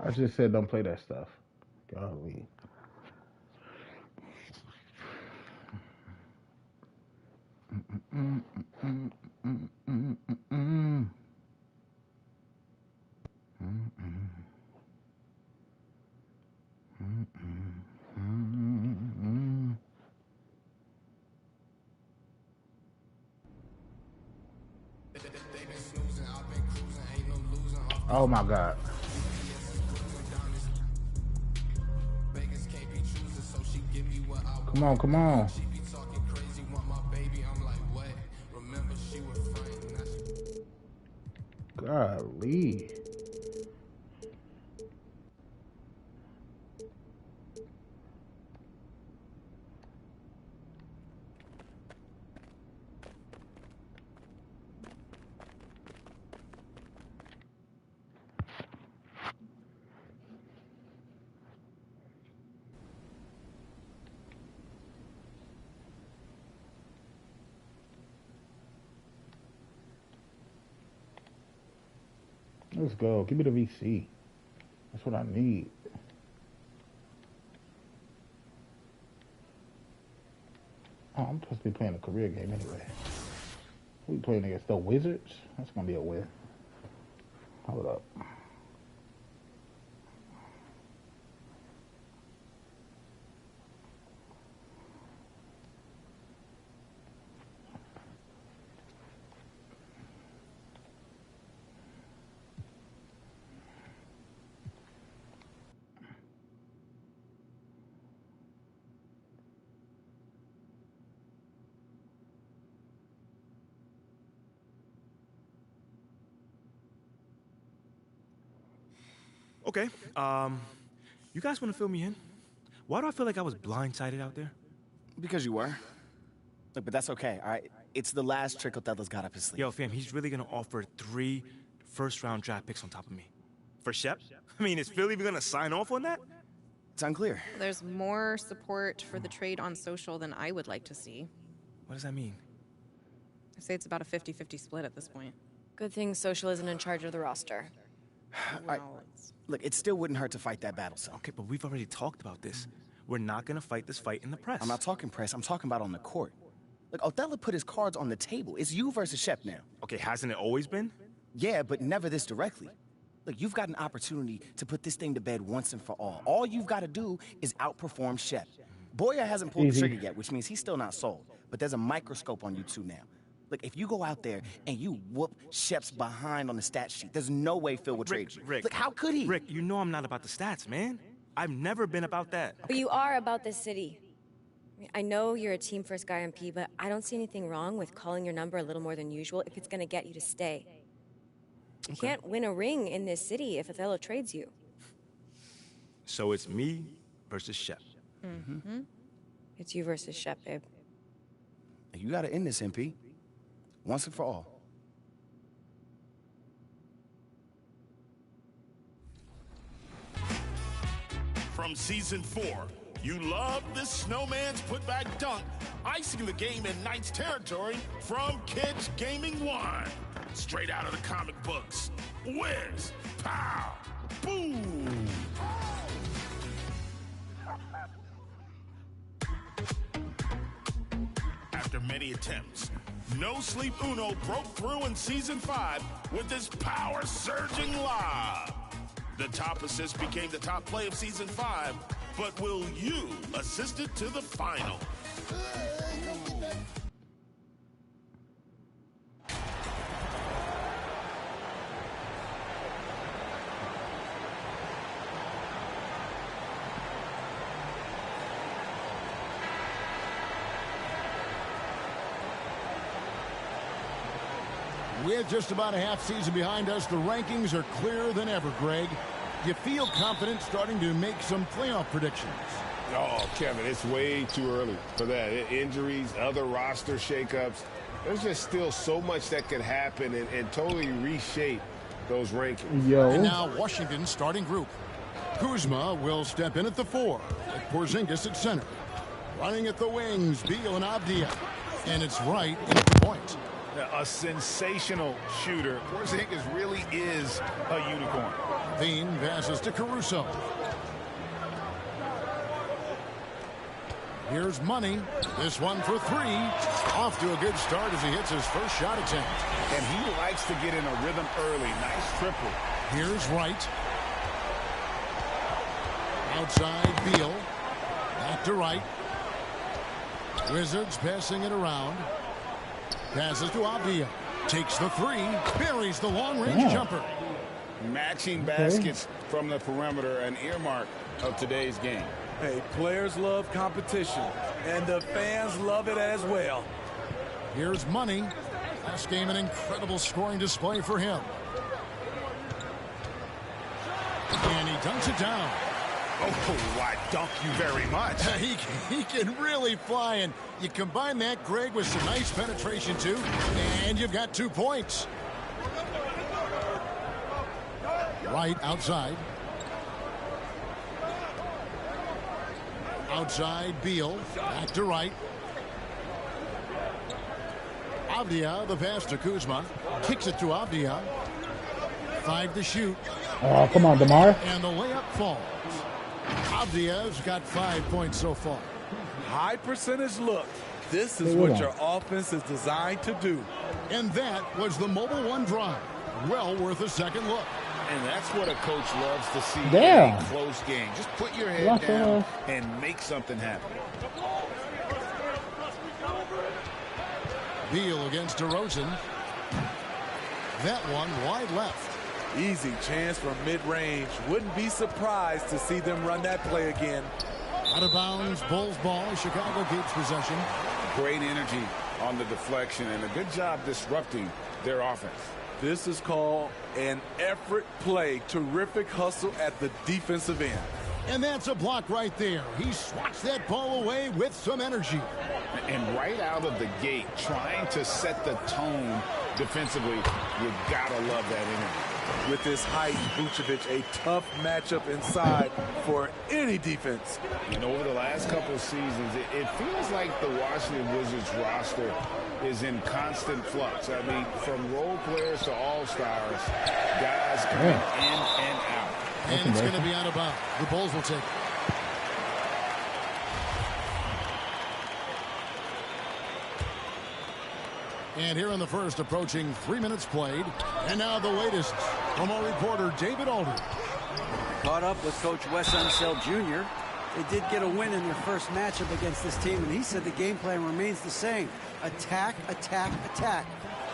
I just said don't play that stuff. Golly. Oh my God. Come on, come on. Golly. Let's go. Give me the VC. That's what I need. Oh, I'm supposed to be playing a career game anyway. We playing against the Wizards? That's gonna be a win. Hold up. Okay, you guys want to fill me in? Why do I feel like I was blindsided out there? Because you were. Look, but that's okay, all right? It's the last trick Othello's got up his sleeve. Yo, fam, he's really gonna offer 3 first-round draft picks on top of me. For Shep? I mean, is Philly even gonna sign off on that? It's unclear. There's more support for the trade on social than I would like to see. What does that mean? I'd say it's about a 50-50 split at this point. Good thing social isn't in charge of the roster. Well, Look, it still wouldn't hurt to fight that battle, so. Okay, but we've already talked about this. We're not gonna fight this fight in the press. I'm not talking press, I'm talking about on the court. Look, Othello put his cards on the table. It's you versus Shep now. Okay, hasn't it always been? Yeah, but never this directly. Look, you've got an opportunity to put this thing to bed once and for all. All you've got to do is outperform Shep. Boyer hasn't pulled the trigger yet, which means he's still not sold. But there's a microscope on you two now. Look, if you go out there and you whoop Shep's behind on the stat sheet, there's no way Phil would trade you. Rick, look, how could he? Rick, you know I'm not about the stats, man. I've never been about that. But you are about this city. I know you're a team-first guy on P, but I don't see anything wrong with calling your number a little more than usual if it's going to get you to stay. You can't win a ring in this city if Othello trades you. So it's me versus Shep. Mm-hmm. It's you versus Shep, babe. You got to end this, MP. Once and for all. From Season 4, you love this snowman's putback dunk, icing the game in Knight's territory from Kids Gaming 1. Straight out of the comic books. Whiz, pow, boom. After many attempts, No Sleep Uno broke through in Season 5 with his power-surging lob. The top assist became the top play of Season 5, but will you assist it to the final? With just about a half season behind us, the rankings are clearer than ever, Greg. You feel confident starting to make some playoff predictions? Oh, Kevin, it's way too early for that. Injuries, other roster shakeups. There's just still so much that could happen and totally reshape those rankings. Yo. And now Washington's starting group. Kuzma will step in at the 4, with Porzingis at center. Running at the wings, Beal and Abdia. And it's right at the point. A sensational shooter. Porzingis really is a unicorn. Bean passes to Caruso. Here's Money. This one for three. Off to a good start as he hits his first shot attempt. And he likes to get in a rhythm early. Nice triple. Here's Wright. Outside Beal. Back to Wright. Wizards passing it around. Passes to Avdia. Takes the three. Buries the long-range jumper. Matching baskets from the perimeter, an earmark of today's game. Hey, players love competition, and the fans love it as well. Here's Money. Last game, an incredible scoring display for him. And he dunks it down. Oh, I dunk you very much. He can really fly, and you combine that, Greg, with some nice penetration, too, and you've got 2 points. Right outside. Outside, Beal. Back to Wright. Avdia, the pass to Kuzma. Kicks it to Avdia. 5 to shoot. Oh, come on, DeMar. And the layup falls. Avdia's got 5 points so far. High percentage look. This is what your offense is designed to do. And that was the Mobile One drive. Well worth a second look. And that's what a coach loves to see in Damn. a close game. Just put your head down and make something happen. Beal against DeRozan. That one wide left. Easy chance from mid-range. Wouldn't be surprised to see them run that play again. Out of bounds, Bulls ball. Chicago keeps possession. Great energy on the deflection and a good job disrupting their offense. This is called an effort play. Terrific hustle at the defensive end. And that's a block right there. He swats that ball away with some energy. And right out of the gate, trying to set the tone defensively, you gotta love that energy. With his height, Vucevic, a tough matchup inside for any defense. You know, over the last couple of seasons, it feels like the Washington Wizards roster is in constant flux. I mean, from role players to all-stars, guys coming in and out. And it's going to be out of bounds. The Bulls will take it. And here in the first, approaching 3 minutes played. And now the latest from our reporter, David Aldridge. Caught up with Coach Wes Unseld Jr. They did get a win in their first matchup against this team, and he said the game plan remains the same. Attack, attack, attack.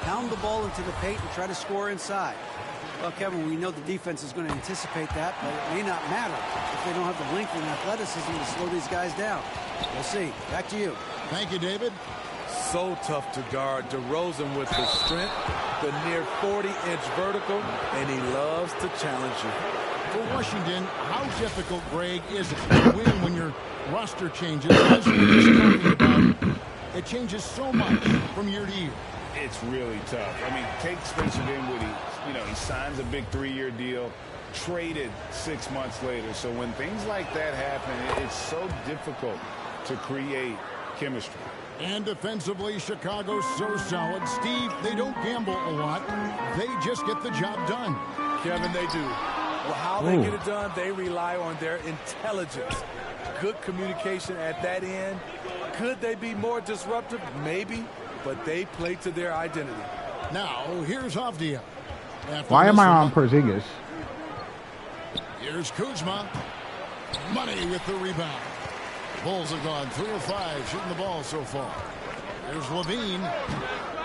Pound the ball into the paint and try to score inside. Well, Kevin, we know the defense is going to anticipate that, but it may not matter if they don't have the length and athleticism to slow these guys down. We'll see. Back to you. Thank you, David. So tough to guard. DeRozan with the strength, the near 40-inch vertical, and he loves to challenge you. For Washington, how difficult, Greg, is it to win when your roster changes? As we were just talking about, it changes so much from year to year. It's really tough. I mean, take Spencer Dinwiddie. You know, he signs a big 3-year deal, traded 6 months later. So when things like that happen, it's so difficult to create chemistry. And defensively, Chicago's so solid. Steve, they don't gamble a lot. They just get the job done. Kevin, they do. Well, how they get it done, they rely on their intelligence. Good communication at that end. Could they be more disruptive? Maybe. But they play to their identity. Now, here's Avdia. Why am I on Porzingis? Here's Kuzma. Money with the rebound. Bulls have gone 3 of 5 shooting the ball so far. There's Levine.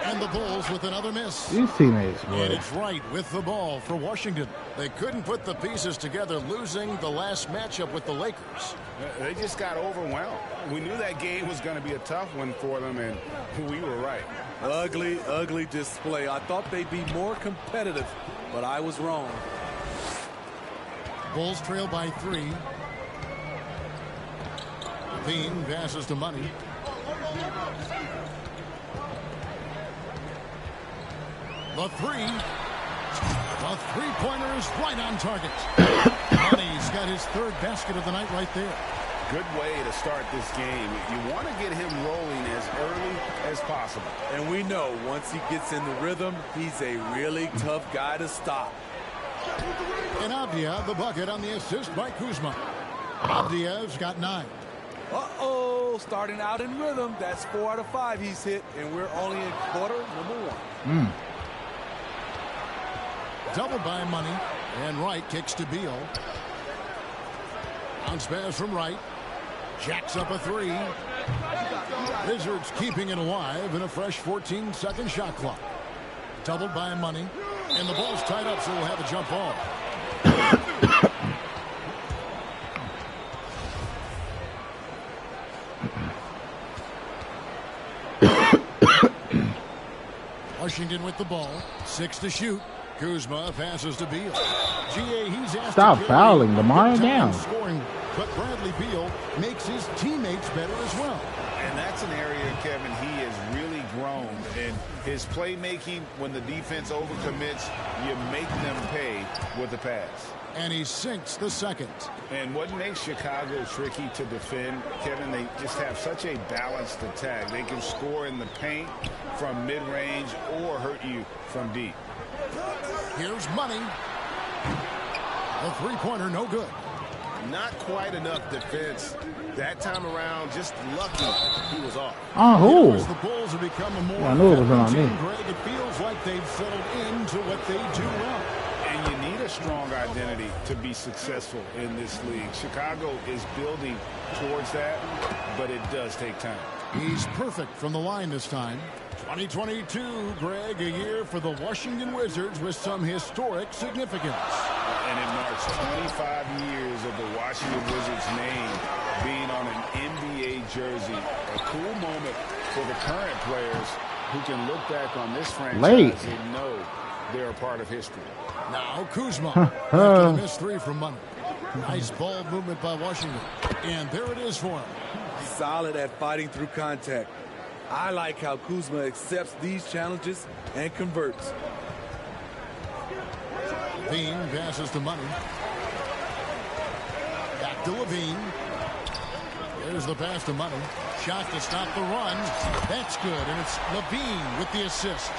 And the Bulls with another miss. These teammates, boy. And it's Wright with the ball for Washington. They couldn't put the pieces together, losing the last matchup with the Lakers. They just got overwhelmed. We knew that game was going to be a tough one for them, and we were right. Ugly, ugly display. I thought they'd be more competitive, but I was wrong. Bulls trail by 3. Levine passes to Money. The three-pointer is right on target. Money's got his 3rd basket of the night right there. Good way to start this game. You want to get him rolling as early as possible. And we know once he gets in the rhythm, he's a really tough guy to stop. And Avdia, the bucket on the assist by Kuzma. Avdia's got 9. Uh-oh, starting out in rhythm. That's 4 out of 5 he's hit, and we're only in quarter number 1. Doubled by Money, and Wright kicks to Beal. Bounce pass from Wright. Jacks up a 3. Wizards keeping it alive in a fresh 14-second shot clock. Doubled by Money, and the ball's tied up, so we'll have a jump ball. Washington with the ball. 6 to shoot. Kuzma passes to Beal. GA, he's asked Stop fouling, Lamar down. Scoring, but Bradley Beal makes his teammates better as well. And that's an area, Kevin, he has really grown. And his playmaking, when the defense overcommits, you make them pay with the pass. And he sinks the second. And what makes Chicago tricky to defend, Kevin, they just have such a balanced attack. They can score in the paint from mid-range or hurt you from deep. Here's Money. The three-pointer, no good. Not quite enough defense. That time around, just lucky he was off. Oh, As the Bulls have become a more I knew it was on me. Greg, it feels like they've settled into what they do well. And you need a strong identity to be successful in this league. Chicago is building towards that, but it does take time. He's perfect from the line this time. 2022, Greg, a year for the Washington Wizards with some historic significance. And it marks 25 years of the Washington Wizards name being on an NBA jersey. A cool moment for the current players who can look back on this franchise and know they're a part of history. Now Kuzma after the missed 3 from Money. Nice ball movement by Washington. And there it is for him. Solid at fighting through contact. I like how Kuzma accepts these challenges and converts. Levine passes to Money. Back to Levine. There's the pass to Money. Shot to stop the run. That's good, and it's Levine with the assist.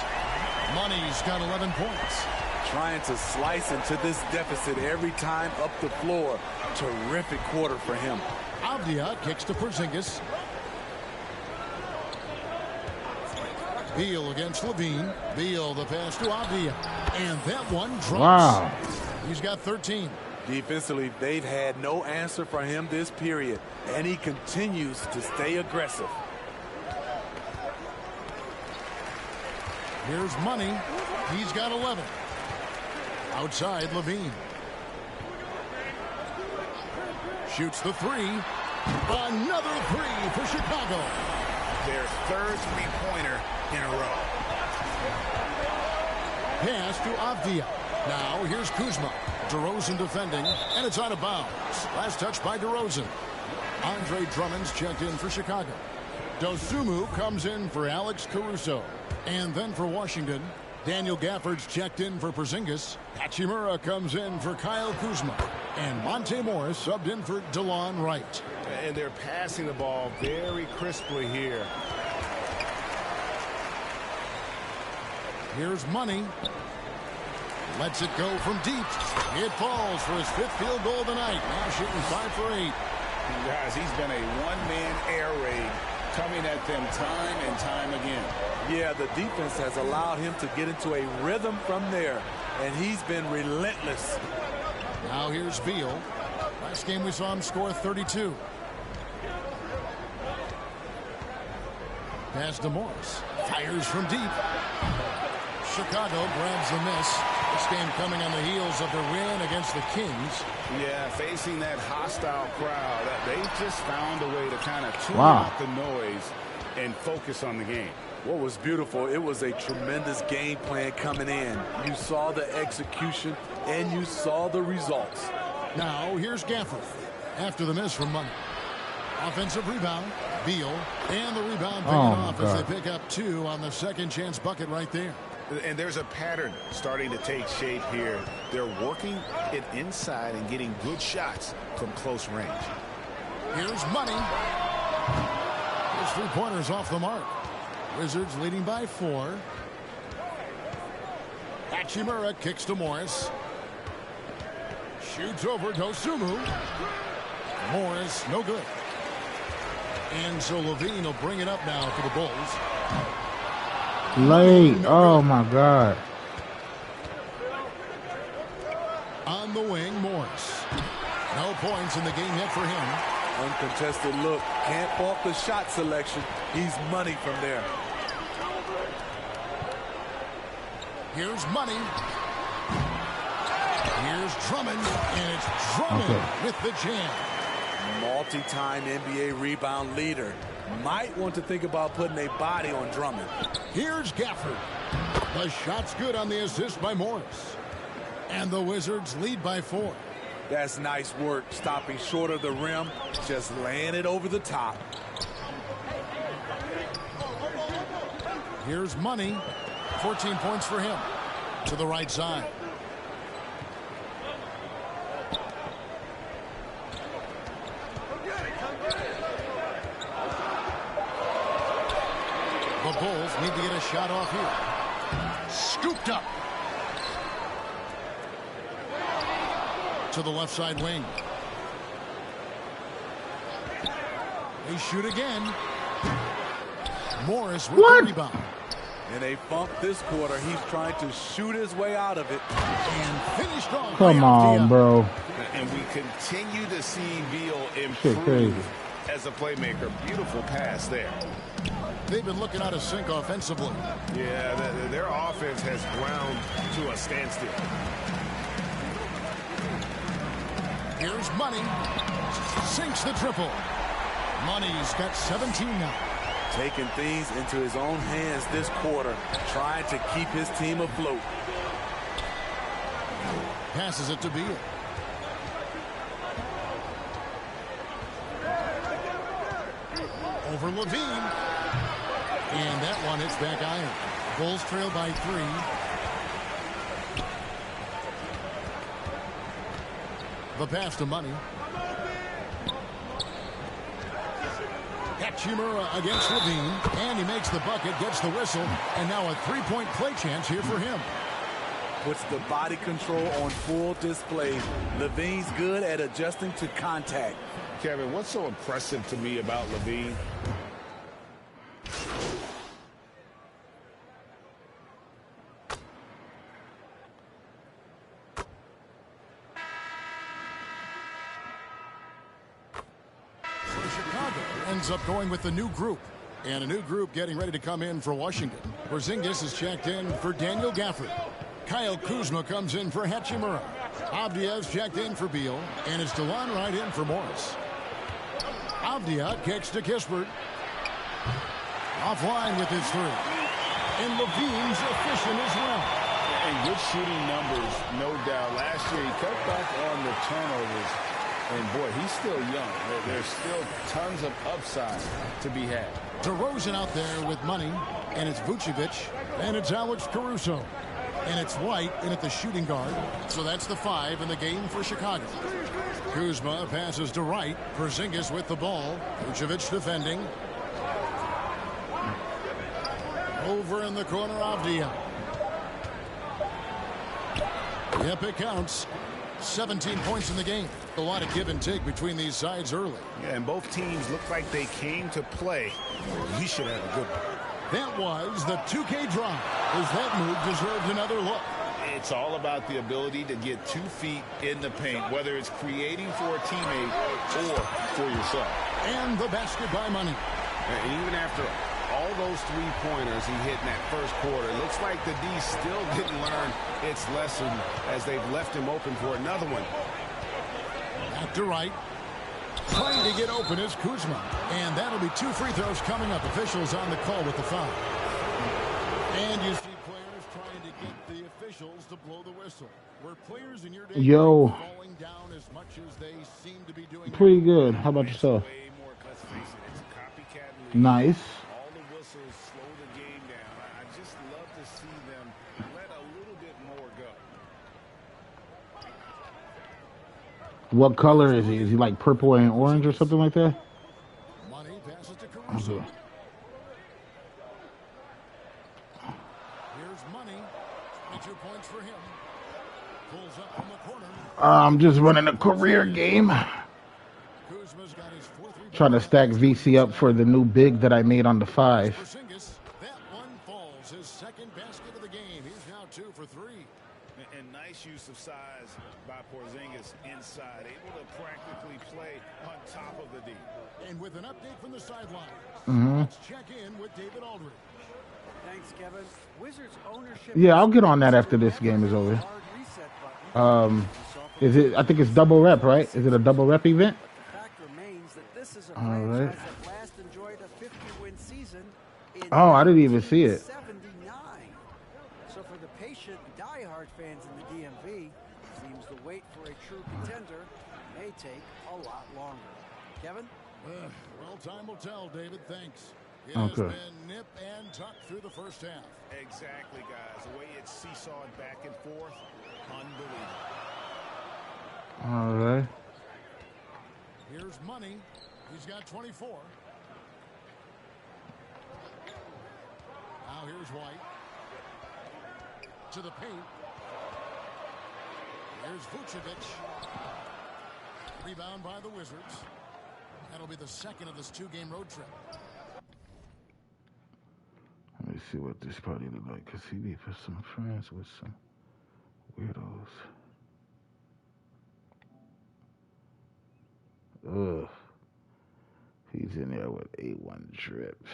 Money's got 11 points. Trying to slice into this deficit every time up the floor. Terrific quarter for him. Avdia kicks to Porzingis. Beal against Levine. Beal the pass to Avdia. And that one drops. Wow. He's got 13. Defensively, they've had no answer for him this period, and he continues to stay aggressive. Here's Money. He's got 11. Outside, Levine. Shoots the 3. Another 3 for Chicago. Their third three-pointer in a row. Pass to Avdia. Now here's Kuzma. DeRozan defending, and it's out of bounds. Last touch by DeRozan. Andre Drummond's checked in for Chicago. Dosumu comes in for Alex Caruso. And then for Washington, Daniel Gafford's checked in for Porzingis. Hachimura comes in for Kyle Kuzma. And Monte Morris subbed in for DeLon Wright. And they're passing the ball very crisply here. Here's Money. Lets it go from deep. It falls for his 5th field goal of the night. Now shooting 5 for 8. And guys, he's been a one-man air raid coming at them time and time again. Yeah, the defense has allowed him to get into a rhythm from there, and he's been relentless. Now here's Beal. Last game we saw him score 32. Pass to Morris. Fires from deep. Chicago grabs the miss. This game coming on the heels of their win against the Kings. Yeah, facing that hostile crowd, they just found a way to kind of tune Wow. out the noise and focus on the game. What was beautiful, it was a tremendous game plan coming in. You saw the execution, and you saw the results. Now here's Gafford. After the miss from Money. Offensive rebound. Beal. And the rebound picking off as they pick up 2 on the second chance bucket right there. And there's a pattern starting to take shape here. They're working it inside and getting good shots from close range. Here's Money. His three-pointers off the mark. Wizards leading by 4. Hachimura kicks to Morris. Shoots over Dosumu. Morris, no good. And so Levine will bring it up now for the Bulls. Late. Oh, my God. On the wing, Morris. No points in the game yet for him. Uncontested look. Can't fault the shot selection. He's money from there. Here's Money. Here's Drummond. And it's Drummond with the jam. Multi-time NBA rebound leader. Might want to think about putting a body on Drummond. Here's Gafford. The shot's good on the assist by Morris. And the Wizards lead by 4. That's nice work, stopping short of the rim, just laying it over the top. Here's Money. 14 points for him. To the right side. The Bulls need to get a shot off here. Scooped up. To the left side wing. They shoot again. Morris with the rebound. In a funk this quarter, he's trying to shoot his way out of it. And finished off. Come on, bro. And we continue to see Beal improve as a playmaker. Beautiful pass there. They've been looking out of sync offensively. Yeah, their offense has ground to a standstill. Here's Money. Sinks the triple. Money's got 17 now. Taking things into his own hands this quarter, trying to keep his team afloat. Passes it to Beal. Over Levine. And that one hits back iron. Bulls trail by 3. The pass to Money. Hachimura against Levine. And he makes the bucket, gets the whistle. And now a three-point play chance here for him. Puts the body control on full display. Levine's good at adjusting to contact. Kevin, what's so impressive to me about Levine? Ends up going with the new group. And a new group getting ready to come in for Washington. Porzingis is checked in for Daniel Gafford. Kyle Kuzma comes in for Hachimura. Avdia's checked in for Beal. And it's DeLon Wright in for Morris. Avdia kicks to Kispert. Offline with his 3. And Levine's efficient as well. And good shooting numbers, no doubt. Last year he cut back on the turnovers. And, boy, he's still young. There's still tons of upside to be had. DeRozan out there with Money. And it's Vucevic. And it's Alex Caruso. And it's White in at the shooting guard. So that's the 5 in the game for Chicago. Kuzma passes to Wright. Porzingis with the ball. Vucevic defending. Over in the corner, Avdia. Yep, it counts. 17 points in the game. A lot of give and take between these sides early. Yeah, and both teams look like they came to play. We should have a good one. That was the 2K drive. As that move deserved another look. It's all about the ability to get 2 feet in the paint, whether it's creating for a teammate or for yourself. And the basket by Money. And even after all those 3-pointers he hit in that first quarter, it looks like the D still didn't learn its lesson as they've left him open for another one. Back to Wright. Trying to get open is Kuzma. And that'll be 2 free throws coming up. Officials on the call with the foul. And you see players trying to get the officials to blow the whistle. Were players in your day falling down as much as they seem to be doing? Pretty good. How about yourself? Nice. All the whistles slow the game down. I just love to see them let a little bit more go. What color is he? Is he like purple and orange or something like that? Money passes to Caruso. Okay. Here's Money. 22 points for him. Pulls up from the corner. I'm just running a career game. Kuzma's got his fourth rebound. Trying to stack VC up for the new big that I made on the 5. That one falls. His second basket of the game. He's now 2 for 3. And nice use of size by Porzingis inside, able to practically play on top of the D. And with an update from the sideline, Mm-hmm. let's check in with David Aldridge. Thanks, Kevin. Wizards ownership. Yeah, I'll get on that after this game is over. Is it? I think it's double rep, right? Is it a double rep event? The fact remains that this is a All right. franchise that last enjoyed a 50-win season in Oh, I didn't even see it. 79. So for the patient, diehard fans in the DMV, seems the wait for a true contender may take a lot longer. Kevin? Well, time will tell, David. Thanks. It Okay. has been nip and tuck through the first half. Exactly, guys. The way it's seesawed back and forth, unbelievable. All right. Here's Money. He's got 24. Now here's White. To the paint. Here's Vucevic. Rebound by the Wizards. That'll be the second of this 2-game road trip. Let me see what this party look like, because he be for some friends with some weirdos. Ugh. He's in there with A1 drip.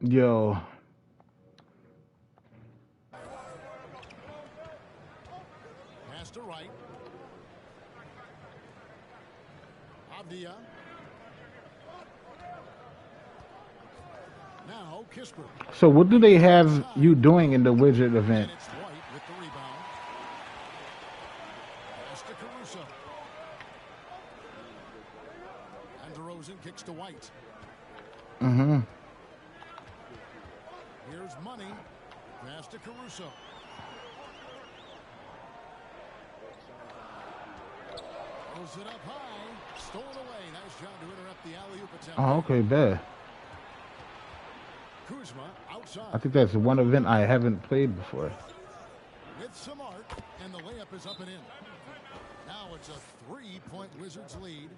Yo. Pass to right. Avdia. Now Kispert. So what do they have you doing in the Wizard event? It's White with the rebound. Pass to Caruso. And DeRozan kicks to White. Mm-hmm. Here's Money. Pass to Caruso. Throws it up high. Stolen away. Nice job to interrupt the alley-oop attempt. Oh, okay, bad. Kuzma outside. I think that's one event I haven't played before. With some art, and the layup is up and in. Now it's a 3-point Wizards lead.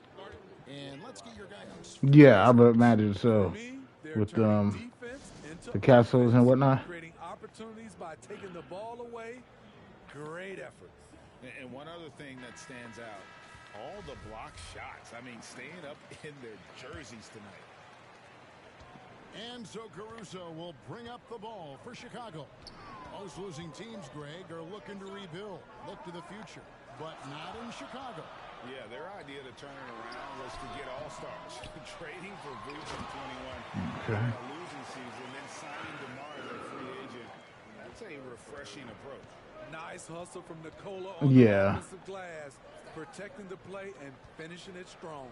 And let's get your guidance. Yeah, I would imagine so. With the castles and whatnot. Creating opportunities by taking the ball away. Great efforts. And one other thing that stands out, all the block shots. I mean, staying up in their jerseys tonight. And so Caruso will bring up the ball for Chicago. Most losing teams, Greg, are looking to rebuild, look to the future, but not in Chicago. Yeah, their idea to turn it around was to get all-stars. Trading for Boots in 21, Okay. a losing season, then signing DeMar as a free agent. That's a refreshing approach. Nice hustle from Nikola on Yeah. the offensive glass, protecting the play and finishing it strong.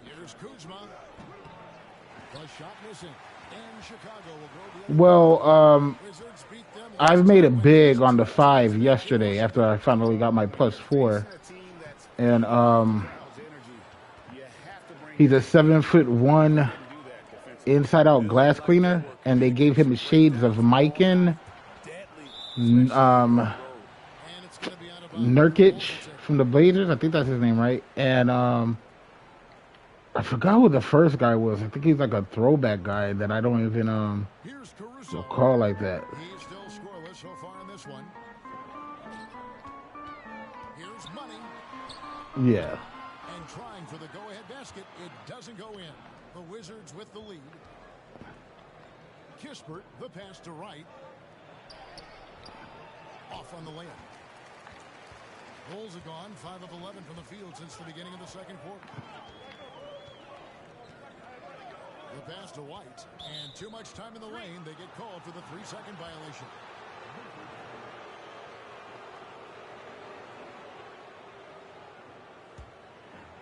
Here's Kuzma. The shot missing. And Chicago will go the other Well, Wizards beat them. I've made it big on the 5 yesterday after I finally got my +4. And he's a 7'1" inside-out glass cleaner, and they gave him shades of Mikan, Nurkic from the Blazers. I think that's his name, right? And I forgot who the first guy was. I think he's like a throwback guy that I don't even call like that. He's still scoreless so far in this one. Here's Money. Yeah. And trying for the go-ahead basket. It doesn't go in. The Wizards with the lead. Kispert, the pass to right. Off on the layup. Bulls have gone 5 of 11 from the field since the beginning of the second quarter. The pass to White. And too much time in the lane. They get called for the 3-second violation.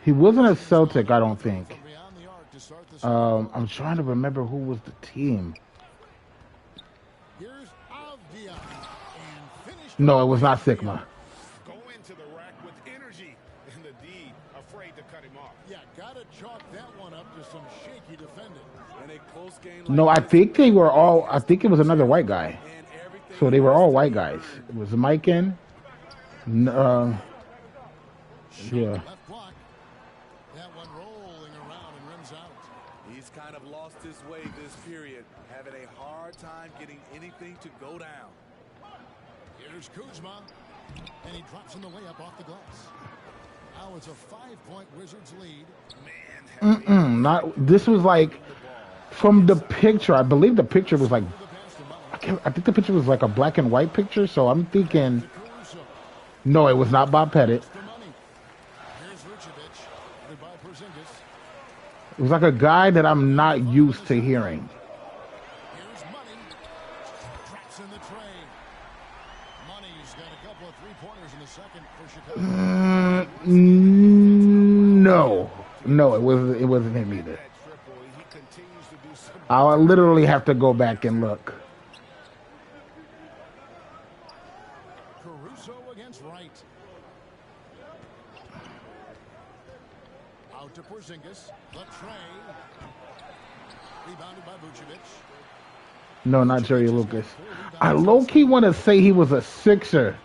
He wasn't a Celtic, I don't think. From beyond the arc to start the I'm trying to remember who was the team. Here's Avdia and finished. No, it was not Sigma. Go into the rack with energy, and the D afraid to cut him off. Yeah, gotta chalk that one up to some shaky defending. In a close game like No, I think they were all. I think it was another white guy. So they were all white guys. It was Mike in. Yeah. Left block. That one rolling around and rims out. He's kind of lost his way this period, having a hard time getting anything to go down. Here's Kuzma, and he drops in the layup off the glass. Now it's a 5-point Wizards lead. Not. This was like from the picture. I believe the picture was like. I think the picture was like a black and white picture. So I'm thinking. No, it was not Bob Pettit. It was like a guy that I'm not used to hearing. Here's Money. Drops in the tray. Money's got a couple of three-pointers in the second for Chicago. No, it wasn't him either. I'll literally have to go back and look. Caruso against Wright. Out to Porzingis. The tray. Rebounded by Vucevic. No, not Jerry Lucas. I low-key want to say he was a Sixer.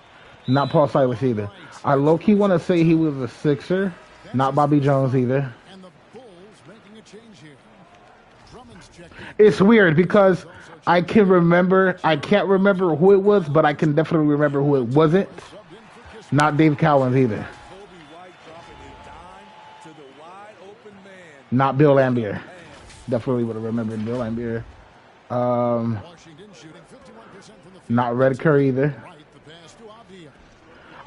Not Paul Silas either. I low-key want to say he was a Sixer. Not Bobby Jones either. And the Bulls making a change here. Drummond's checked in. It's weird because I can't remember who it was, but I can definitely remember who it wasn't. Not Dave Cowens either. Not Bill Lambier. Definitely would have remembered Bill Lambier. Not Red Curry either.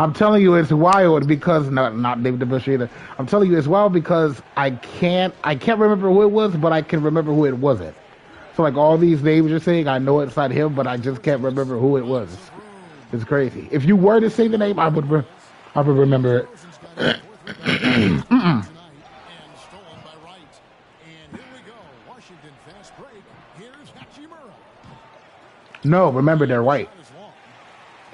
I'm telling you it's wild because not David DeBush either. I'm telling you it's wild because I can't remember who it was, but I can remember who it wasn't. So like all these names you're saying, I know it's not him, but I just can't remember who it was. It's crazy. If you were to say the name, I would remember it. No, remember they're white.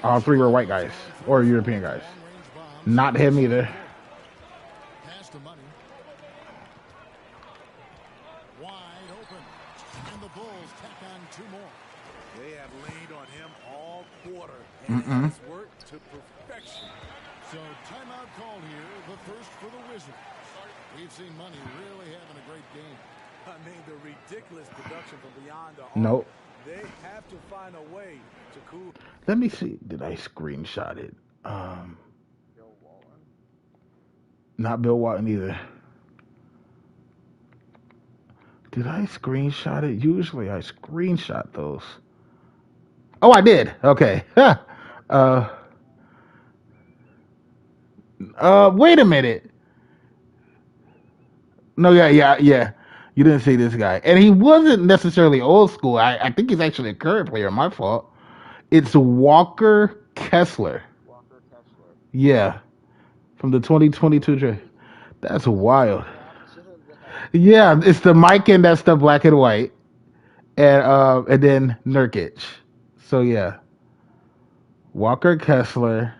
All three were white guys or European guys. Not him either. Pass to Money. Wide open. And the Bulls tack on two more. They have leaned on him all quarter, and it's worked to perfection. So timeout called here, the first for the Wizards. We've seen Money really having a great game. I mean, the ridiculous production from beyond the arc. Nope. They have to find a way to cool. Let me see. Did I screenshot it? Not Bill Walton either. Did I screenshot it? Usually I screenshot those. Oh, I did. Okay. Wait a minute. No, yeah. You didn't see this guy. And he wasn't necessarily old school. I think he's actually a current player. My fault. It's Walker Kessler. Yeah. From the 2022 draft. That's wild. Yeah, it's the Mike and that's the black and white. And then Nurkic. So yeah. Walker Kessler,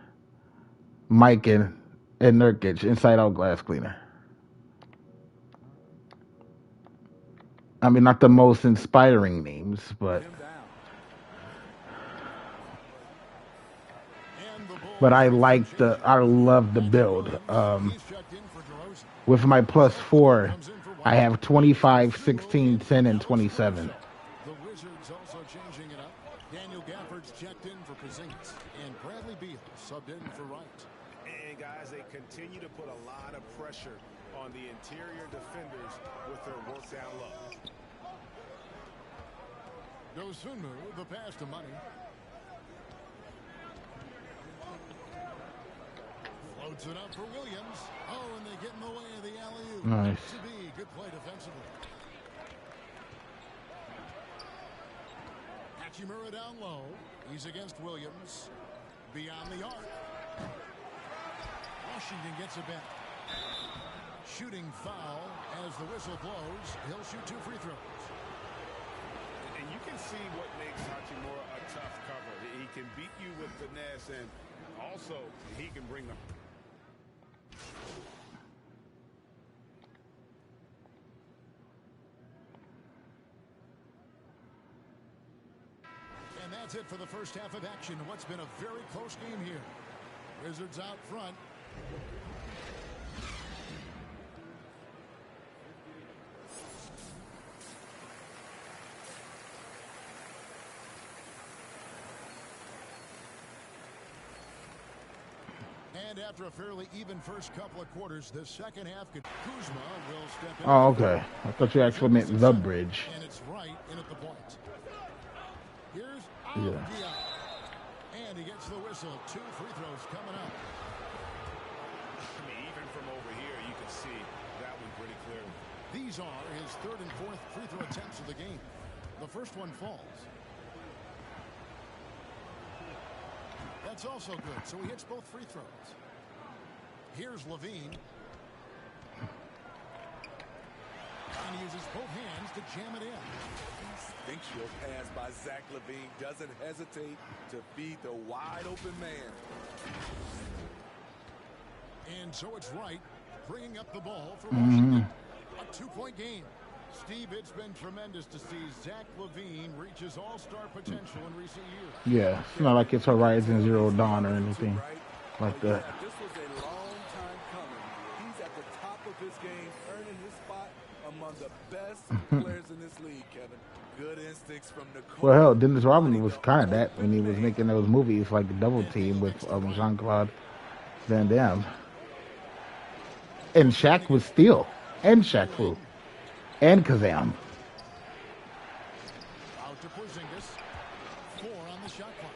Mike and Nurkic, inside out glass cleaner. I mean, not the most inspiring names, but I love the build. With my +4, I have 25, 16, 10, and 27. The Wizards also changing it up. Daniel Gafford's checked in for Porzingis, and Bradley Beal subbed in for Wright. And guys, they continue to put a lot of pressure on the interior defenders with their work down low. Dosunmu, the pass to Money. Floats it up for Williams. Oh, and they get in the way of the alley-oop. Nice. To be good play defensively. Hachimura down low. He's against Williams. Beyond the arc. Washington gets it back. Shooting foul as the whistle blows. He'll shoot 2 free throws. And you can see what makes Hachimura a tough cover. He can beat you with finesse, and also he can bring them. And that's it for the first half of action. What's been a very close game here. Wizards out front. And after a fairly even first couple of quarters, the second half, Kuzma will step in. Oh, okay. I thought you actually meant the bridge. And it's right in at the point. Here's Yeah. And he gets the whistle. 2 free throws coming up. I mean, even from over here, you can see that one pretty clearly. These are his 3rd and 4th free throw attempts of the game. The first one falls. That's also good, so he hits both free throws. Here's Levine. And he uses both hands to jam it in. Instinctual pass by Zach LaVine. Doesn't hesitate to feed the wide open man. And so it's right, bringing up the ball for Washington. A 2-point game. Steve, it's been tremendous to see Zach LaVine reach his all-star potential in recent years. Yeah, it's not like it's Horizon Zero Dawn or anything like that. This was a long time coming. He's at the top of his game, earning his spot among the best players in this league, Kevin. Good instincts from the Well, hell, Dennis Rodman was kind of that when he was making those movies like Double Team with Jean-Claude Van Damme. And Shaq was Steel. And Shaq Fu. And Kazam. Out to Porzingis. 4 on the shot clock.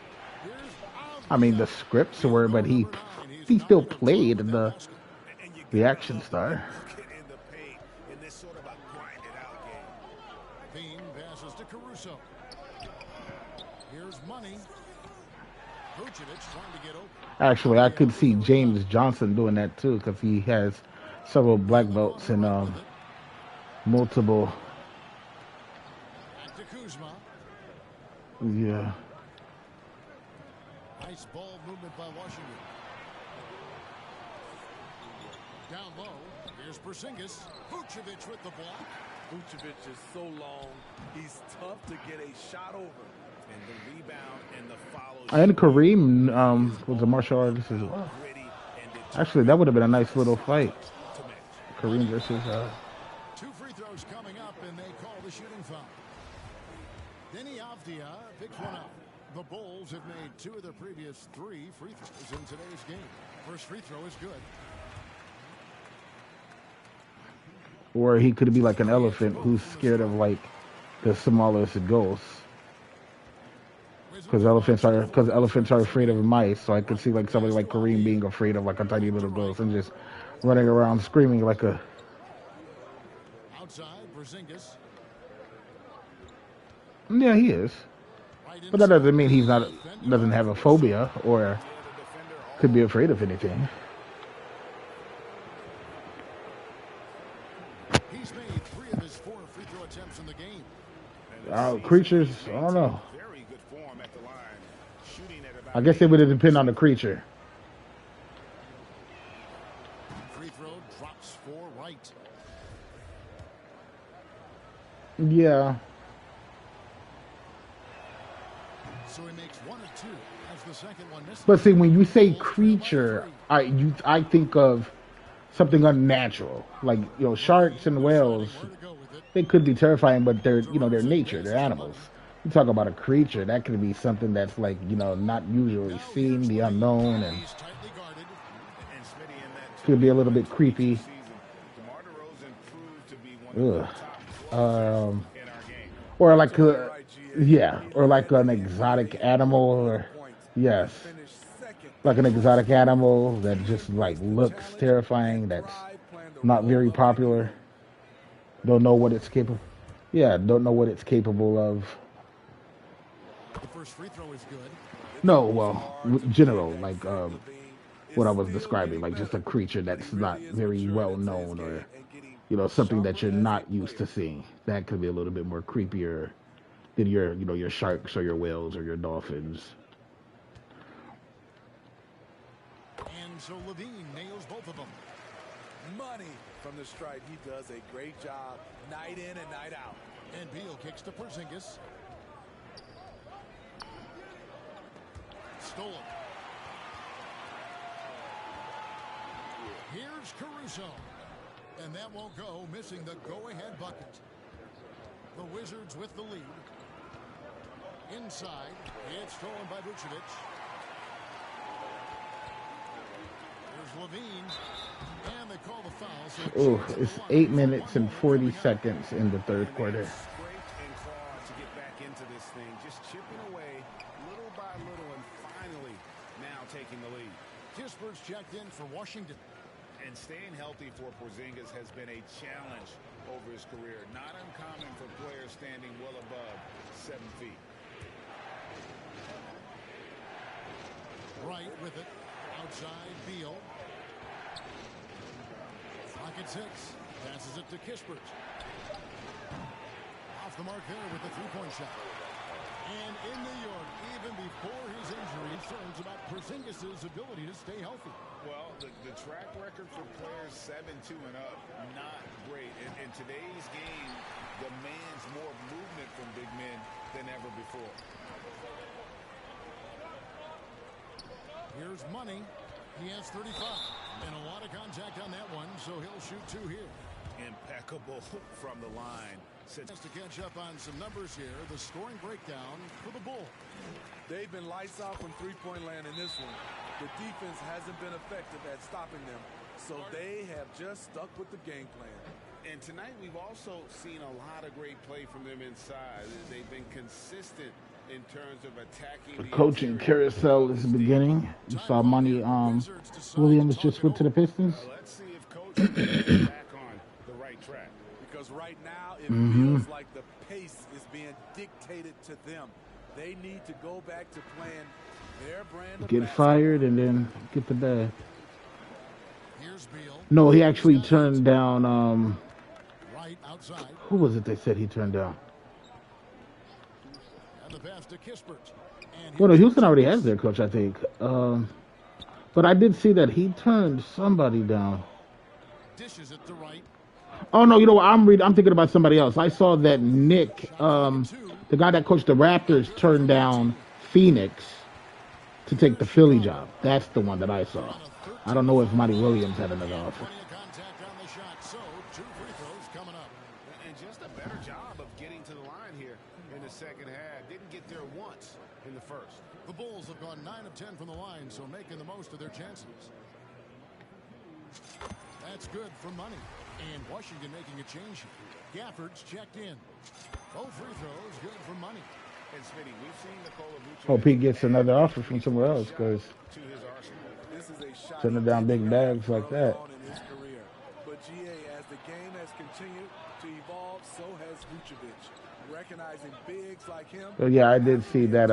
I mean, the scripts were, but he still played the action star. Bean passes to Caruso. Here's Money. Vucevic trying to get open. Actually, I could see James Johnson doing that too, because he has several black belts and multiple. Back to Kuzma. Yeah. Nice ball movement by Washington. Down low. Here's Porzingis. Vucevic with the block. Vucevic is so long, he's tough to get a shot over. And the rebound and the follow. And Kareem was a martial artist as well. Actually, that would have been a nice little fight. Kareem versus. 2 free throws coming up, and they call the shooting foul. Denny Avdia picks one up. The Bulls have made 2 of their previous 3 free throws in today's game. First free throw is good. Or he could be like an elephant who's scared of like the smallest ghosts. Because elephants are afraid of mice, so I could see like somebody like Kareem being afraid of like a tiny little ghost and just running around screaming like a. Outside, Porzingis. Yeah, he is, but that doesn't mean doesn't have a phobia or could be afraid of anything. He's made 3 of his 4 free throw attempts in the game. Creatures, I don't know. I guess it would depend on the creature. Free throw drops for White. Yeah. So he makes 1 of 2 as the second one misses. But see, when you say creature, I think of something unnatural, like sharks and whales. They could be terrifying, but they're they're nature, they're animals. You talk about a creature, that could be something that's like not usually seen, the unknown, and could be a little bit creepy. Ugh. Or like or like an exotic animal, or yes, like an exotic animal that just like looks terrifying. That's not very popular. Don't know what it's capable. Yeah, don't know what it's capable of. The first free throw is good. No, well, general, like what I was describing, like just a creature that's not very well known, or something that you're not used to seeing. That could be a little bit more creepier than your sharks or your whales or your dolphins. And so Levine nails both of them. Money from the stripe. He does a great job night in and night out. And Beal kicks to Porzingis. Stolen. Here's Caruso. And that won't go, missing the go-ahead bucket. The Wizards with the lead. Inside, it's stolen by Vucevic. There's Levine. And they call the foul. So It's 8 minutes and 40 seconds in the third quarter. Scraped and clawed to get back into this thing, just chipping away little by little, and finally now taking the lead. Kispert's checked in for Washington. And staying healthy for Porzingis has been a challenge over his career. Not uncommon for players standing well above 7 feet. Right with it. Outside, Beal. Clock at 6. Passes it to Kispert. Off the mark there with the three-point shot. And in New York, even before his injury, concerns about Porzingis' ability to stay healthy. Well, the track record for players 7-2 and up, not great. In today's game, demands more movement from big men than ever before. Here's Money. He has 35. And a lot of contact on that one, so he'll shoot 2 here. Impeccable from the line. Has to catch up on some numbers here. The scoring breakdown for the Bulls. They've been lights out from three-point land in this one. The defense hasn't been effective at stopping them, so they have just stuck with the game plan. And tonight we've also seen a lot of great play from them inside. They've been consistent in terms of attacking. The coaching carousel is beginning. You saw Money Williams just went to the Pistons. Let's see if Coach is back on the right track. Because right now it feels like the pace is being dictated to them. They need to go back to playing their brand of Get fired and then get the bag. Here's Beal. No, he actually turned down. Right outside. Who was it they said he turned down? And the pass to Kispert. Well, no, Houston already has their coach, I think. But I did see that he turned somebody down. Dishes it to right. Oh no, you know what? I'm thinking about somebody else. I saw that Nick, the guy that coached the Raptors, turned down Phoenix to take the Philly job. That's the one that I saw. I don't know if Monty Williams had another offer. Contact on the shot, so 2 free throws coming up. And just a better job of getting to the line here in the second half. Didn't get there once in the first. The Bulls have gone 9 of 10 from the line, so making the most of their chances. That's good for Money. And Washington making a change. Gafford's checked in. Both free throws good for Money. And Smitty, we've seen Nikola Vucevic. Hope he gets another offer from somewhere else, because turning down big bags like that. In his career. But GA, as the game has continued to evolve, so has Vucevic. Recognizing bigs like him. But yeah, I did see that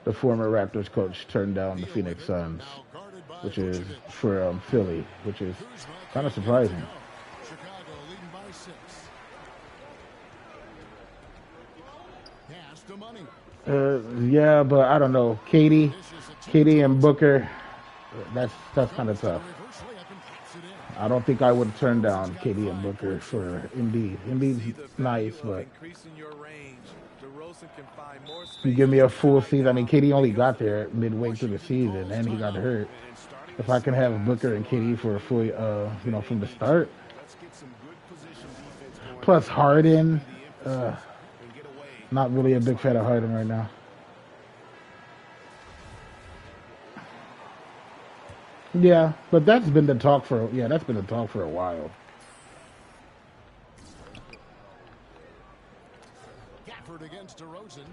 the former Raptors coach turned down the Phoenix Suns, which is for Philly, which is kind of surprising. Chicago leading by 6. Pass to Money. Yeah, but I don't know. Katie and Booker, that's kind of tough. I don't think I would turn down Katie and Booker for Embiid. Embiid's nice, but you give me a full season. I mean, Katie only got there midway through the season, and he got hurt. If I can have Booker and Katie for a full, from the start. Plus Harden, not really a big fan of Harden right now. Yeah, but that's been the talk for a while. Gafford against DeRozan.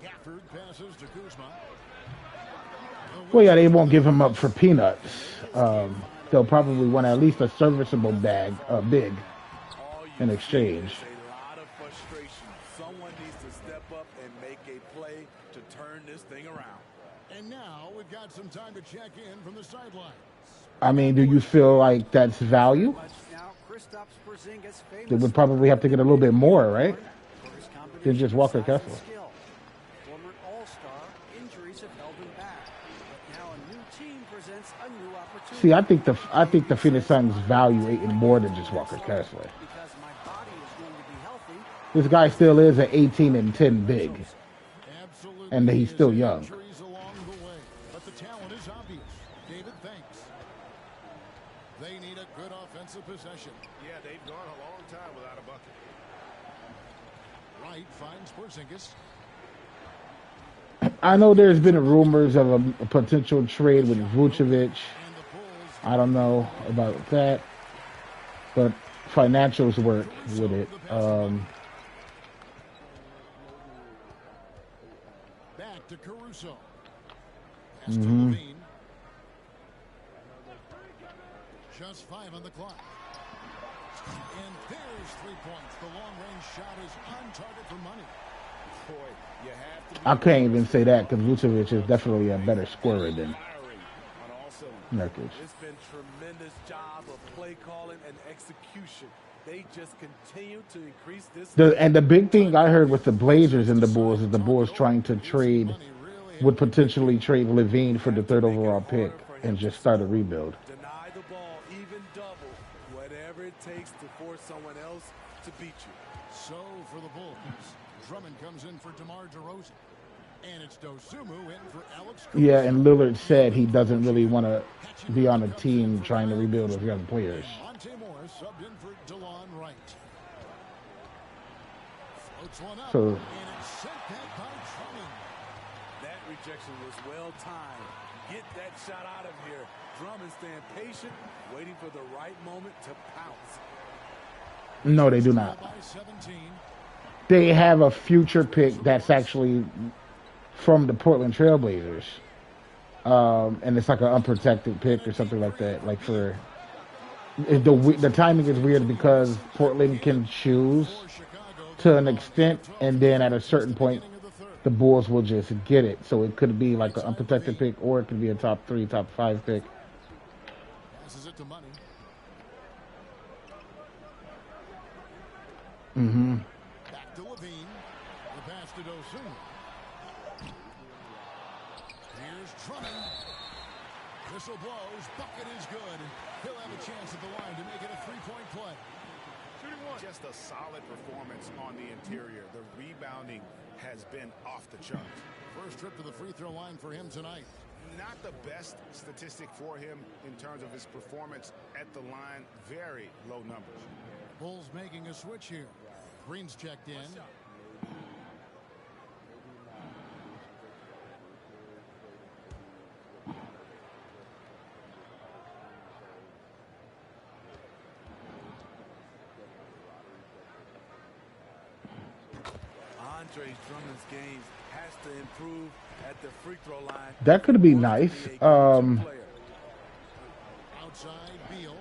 Gafford passes to Kuzma. Well, yeah, they won't give him up for peanuts. They'll probably want at least a serviceable big in exchange. A lot of frustration. Someone needs to step up and make a play to turn this thing around. And now got some time to check in from the sideline. I mean, do you feel like that's value? They would probably have to get a little bit more, right? Than just Walker Kessler. Former All-Star, injuries have held him back. But now a new team presents a new opportunity. See, I think the Phoenix Suns value Ayton more than just Walker Kessler. This guy still is an 18 and 10 big, and he's still young. Injuries along the way, but the talent is obvious. David thinks they need a good offensive possession. Yeah, they've gone a long time without a bucket. Wright finds Porzingis. I know there's been rumors of a potential trade with Vucevic. I don't know about that, but financials work with it. Back to Caruso. Pass to Levine. Just 5 on the clock. And there's 3 points. The long-range shot is on target for money. Boy, you have to. I can't even say that because Vucevic is definitely a better scorer than Nurkic. It's been tremendous job of play calling and execution. They just continue to increase this. And the big thing I heard with the Blazers and the Bulls is the Bulls trying to trade, would potentially trade Levine for the 3rd overall pick and just start a rebuild. Deny the ball, even double, whatever it takes to force someone else to beat you. So for the Bulls, Drummond comes in for DeMar DeRozan. And it's Dosunmu in for Alex. Yeah, and Lillard said he doesn't really want to be on a team trying to rebuild with young players. Monte Morris subbed in for DeLon Wright. Floats one up, So, and it's sent back by Drummond. That rejection was well timed. Get that shot out of here. Drummond staying patient, waiting for the right moment to pounce. no, they do not. By 17. They have a future pick that's actually from the Portland Trailblazers. And it's like an unprotected pick or something like that. Like for the timing is weird because Portland can choose to an extent, and then at a certain point, the Bulls will just get it. So it could be like an unprotected pick, or it could be a top 3, top 5 pick. Passes it to Money. Back to Levine. The pass to Dosunmu. Here's Drummond. Whistle blows. Bucket is good. He'll have a chance at the line to make it a 3-point play. Just a solid performance on the interior. The rebounding has been off the charts. First trip to the free throw line for him tonight. Not the best statistic for him in terms of his performance at the line. Very low numbers. Bulls making a switch here. Green's checked in. Andre Drummond's game has to improve at the free throw line. That could be nice. Outside Beal.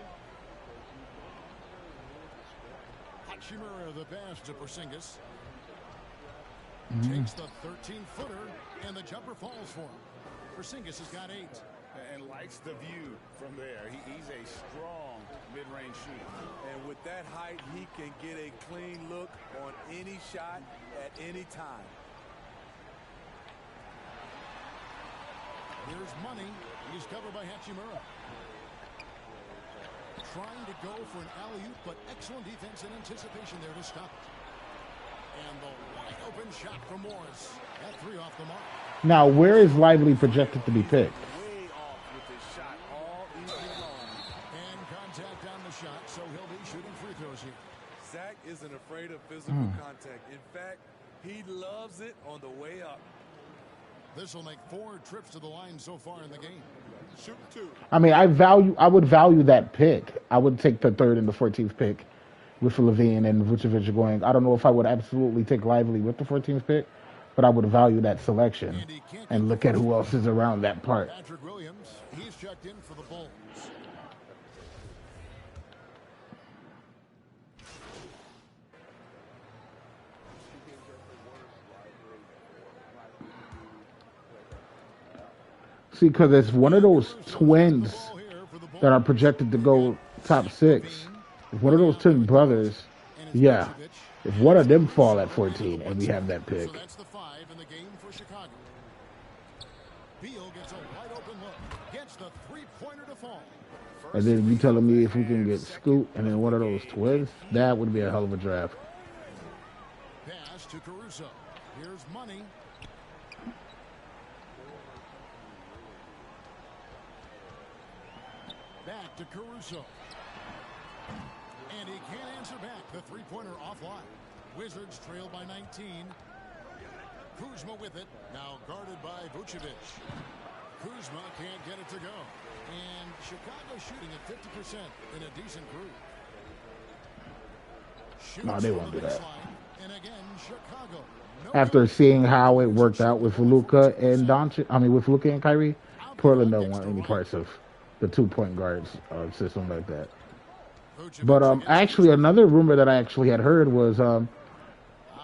Hachimura the pass to Porzingis. Takes the 13-footer, and the jumper falls for him. Porzingis has got 8. And likes the view from there. He's a strong mid-range shooter. And with that height, he can get a clean look on any shot at any time. Here's Money. He's covered by Hachimura. Trying to go for an alley-oop, but excellent defense and anticipation there to stop it. And the wide open shot from Morris. That 3 off the mark. Now, where is Lively projected to be picked? Way off with his shot all evening long. And contact on the shot, so he'll be shooting free throws here. Zach isn't afraid of physical contact. In fact, he loves it on the way up. This will make 4 trips to the line so far in the game. Shoot 2. I mean, I would value that pick. I would take the 3rd and the 14th pick with Levine and Vucevic going. I don't know if I would absolutely take Lively with the 14th pick, but I would value that selection and look at who else is around that part. Patrick Williams, he's checked in for the Bulls. See, because it's one of those twins that are projected to go top 6. If one of those twin brothers, yeah. If one of them fall at 14 and we have that pick. So that's the 5 in the game for Chicago. Beal gets a wide open look. Gets the three-pointer to fall. And then you telling me if we can get Scoot and then one of those twins, that would be a hell of a draft. Pass to Caruso. Here's Money. Back to Caruso. And he can't answer back. The three-pointer offline. Wizards trail by 19. Kuzma with it. Now guarded by Vucevic. Kuzma can't get it to go. And Chicago shooting at 50% in a decent group. No, they won't do that. And again, Chicago. After seeing how it worked out with Luka and Doncic, with Luka and Kyrie, Portland don't want any parts of the 2-point guards system like that. But actually, another rumor that I actually had heard was, and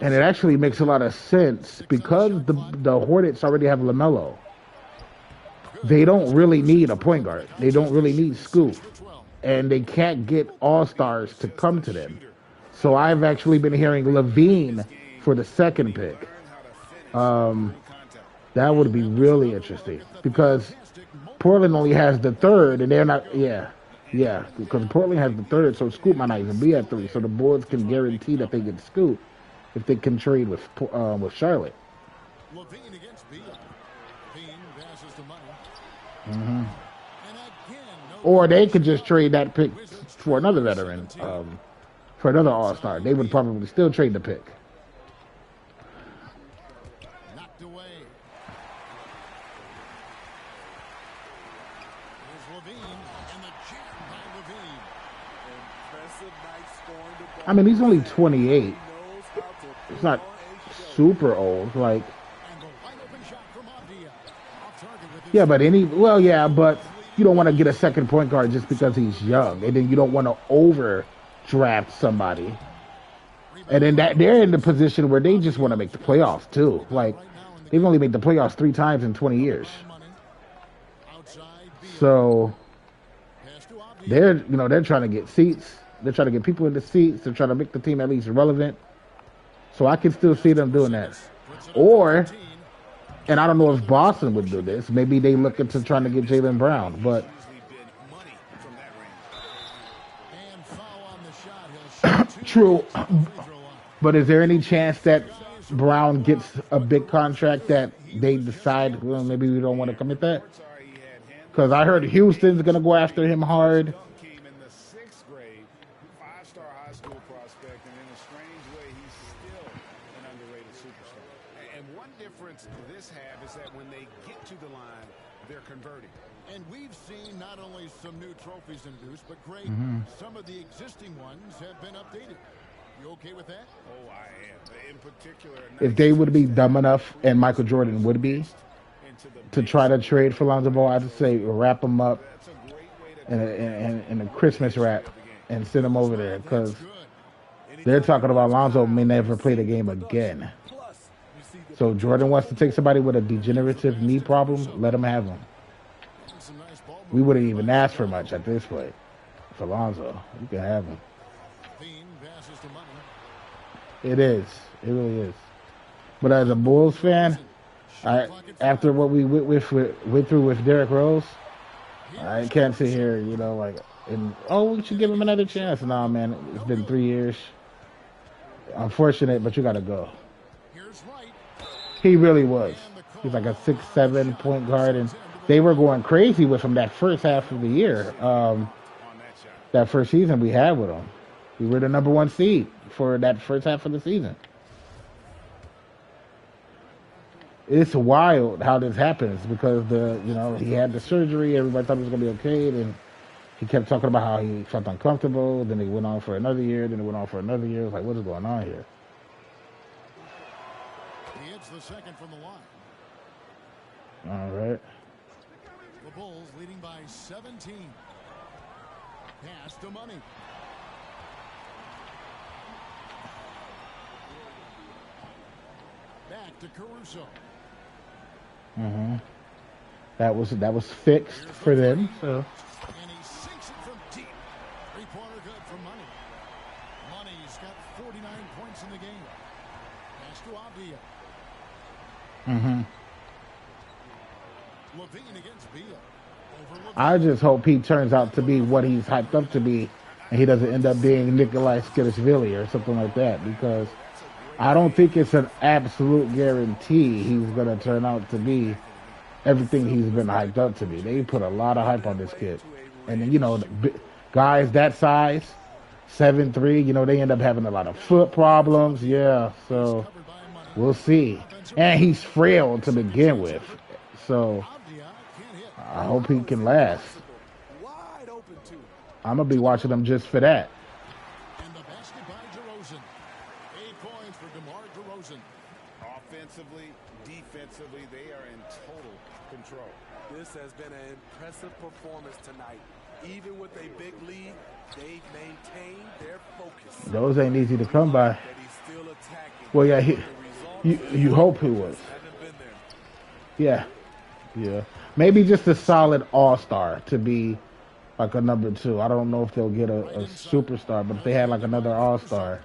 it actually makes a lot of sense because the Hornets already have LaMelo. They don't really need a point guard. They don't really need Scoot, and they can't get all-stars to come to them. So I've actually been hearing Levine for the second pick. That would be really interesting because Portland only has the third, and they're not. Yeah, because Portland has the third, so Scoot might not even be at 3. So the boards can guarantee that they get Scoot if they can trade with Charlotte. Levine against Beal. Bean passes to Money. Mm-hmm. Or they could just trade that pick for another veteran, for another All-Star. They would probably still trade the pick. Knocked away. Here's Levine, and the jam by Levine. Impressive night scoring the ball. I mean, he's only 28. It's not super old. Like, And the wide open shot from Avdia. Off target with his yeah, but you don't want to get a second point guard just because he's young, and then you don't want to overdraft somebody. And then they're in the position where they just want to make the playoffs too. Like, they've only made the playoffs 3 times in 20 years. So they're trying to get seats. They're trying to get people in the seats. They're trying to make the team at least relevant. So I can still see them doing that. Or, and I don't know if Boston would do this. Maybe they look into trying to get Jaylen Brown. But true. But is there any chance that Brown gets a big contract that they decide, well, maybe we don't want to commit that? Because I heard Houston's going to go after him hard. Came in the 6th grade, 5-star high school prospect, and in a strange way, he's still an underrated superstar. And one difference this have is that when they get to the line, they're converting. And we've seen not only some new trophies introduced, but great, some of the existing ones have been updated. You okay with that? Oh, I am. In particular, If they would be dumb enough, and Michael Jordan would be, to try to trade for Lonzo Ball, I'd say wrap him up in a Christmas wrap and send him over there, because they're talking about Lonzo may never play the game again. So Jordan wants to take somebody with a degenerative knee problem, let him have him. We wouldn't even ask for much at this point for Lonzo. You can have him. It is. It really is. But as a Bulls fan, after what we went through with Derrick Rose, I can't sit here, we should give him another chance. Nah, man, it's been 3 years. Unfortunate, but you got to go. He really was. He's like a 6'7" point guard, and they were going crazy with him that first half of the year. That first season we had with him. We were the number 1 seed for that first half of the season. It's wild how this happens because he had the surgery. Everybody thought it was going to be okay. Then he kept talking about how he felt uncomfortable. Then he went on for another year. Then it went on for another year. It was like, what is going on here? He hits the second from the line. All right. The Bulls leading by 17. Pass to Money. Back to Caruso. That was fixed for them. So And he sinks it from deep. Three-pointer good for Money. Money's got 49 points in the game. Pass to Abdia. Levine against Beal. I just hope he turns out to be what he's hyped up to be, and he doesn't end up being Nikolai Skidishvili or something like that. Because I don't think it's an absolute guarantee he's gonna turn out to be everything he's been hyped up to be. They put a lot of hype on this kid, and then guys that size, 7'3", they end up having a lot of foot problems. Yeah, so we'll see. And he's frail to begin with, so I hope he can last. I'm gonna be watching him just for that. And the basket by DeRozan. 8 points for DeMar DeRozan. Offensively, defensively, they are in total control. This has been an impressive performance tonight. Even with a big lead, they've maintained their focus. Those ain't easy to come by. Well, yeah, you hope he was. Yeah. Maybe just a solid all-star to be like a number 2. I don't know if they'll get a superstar, but if they had like another all-star.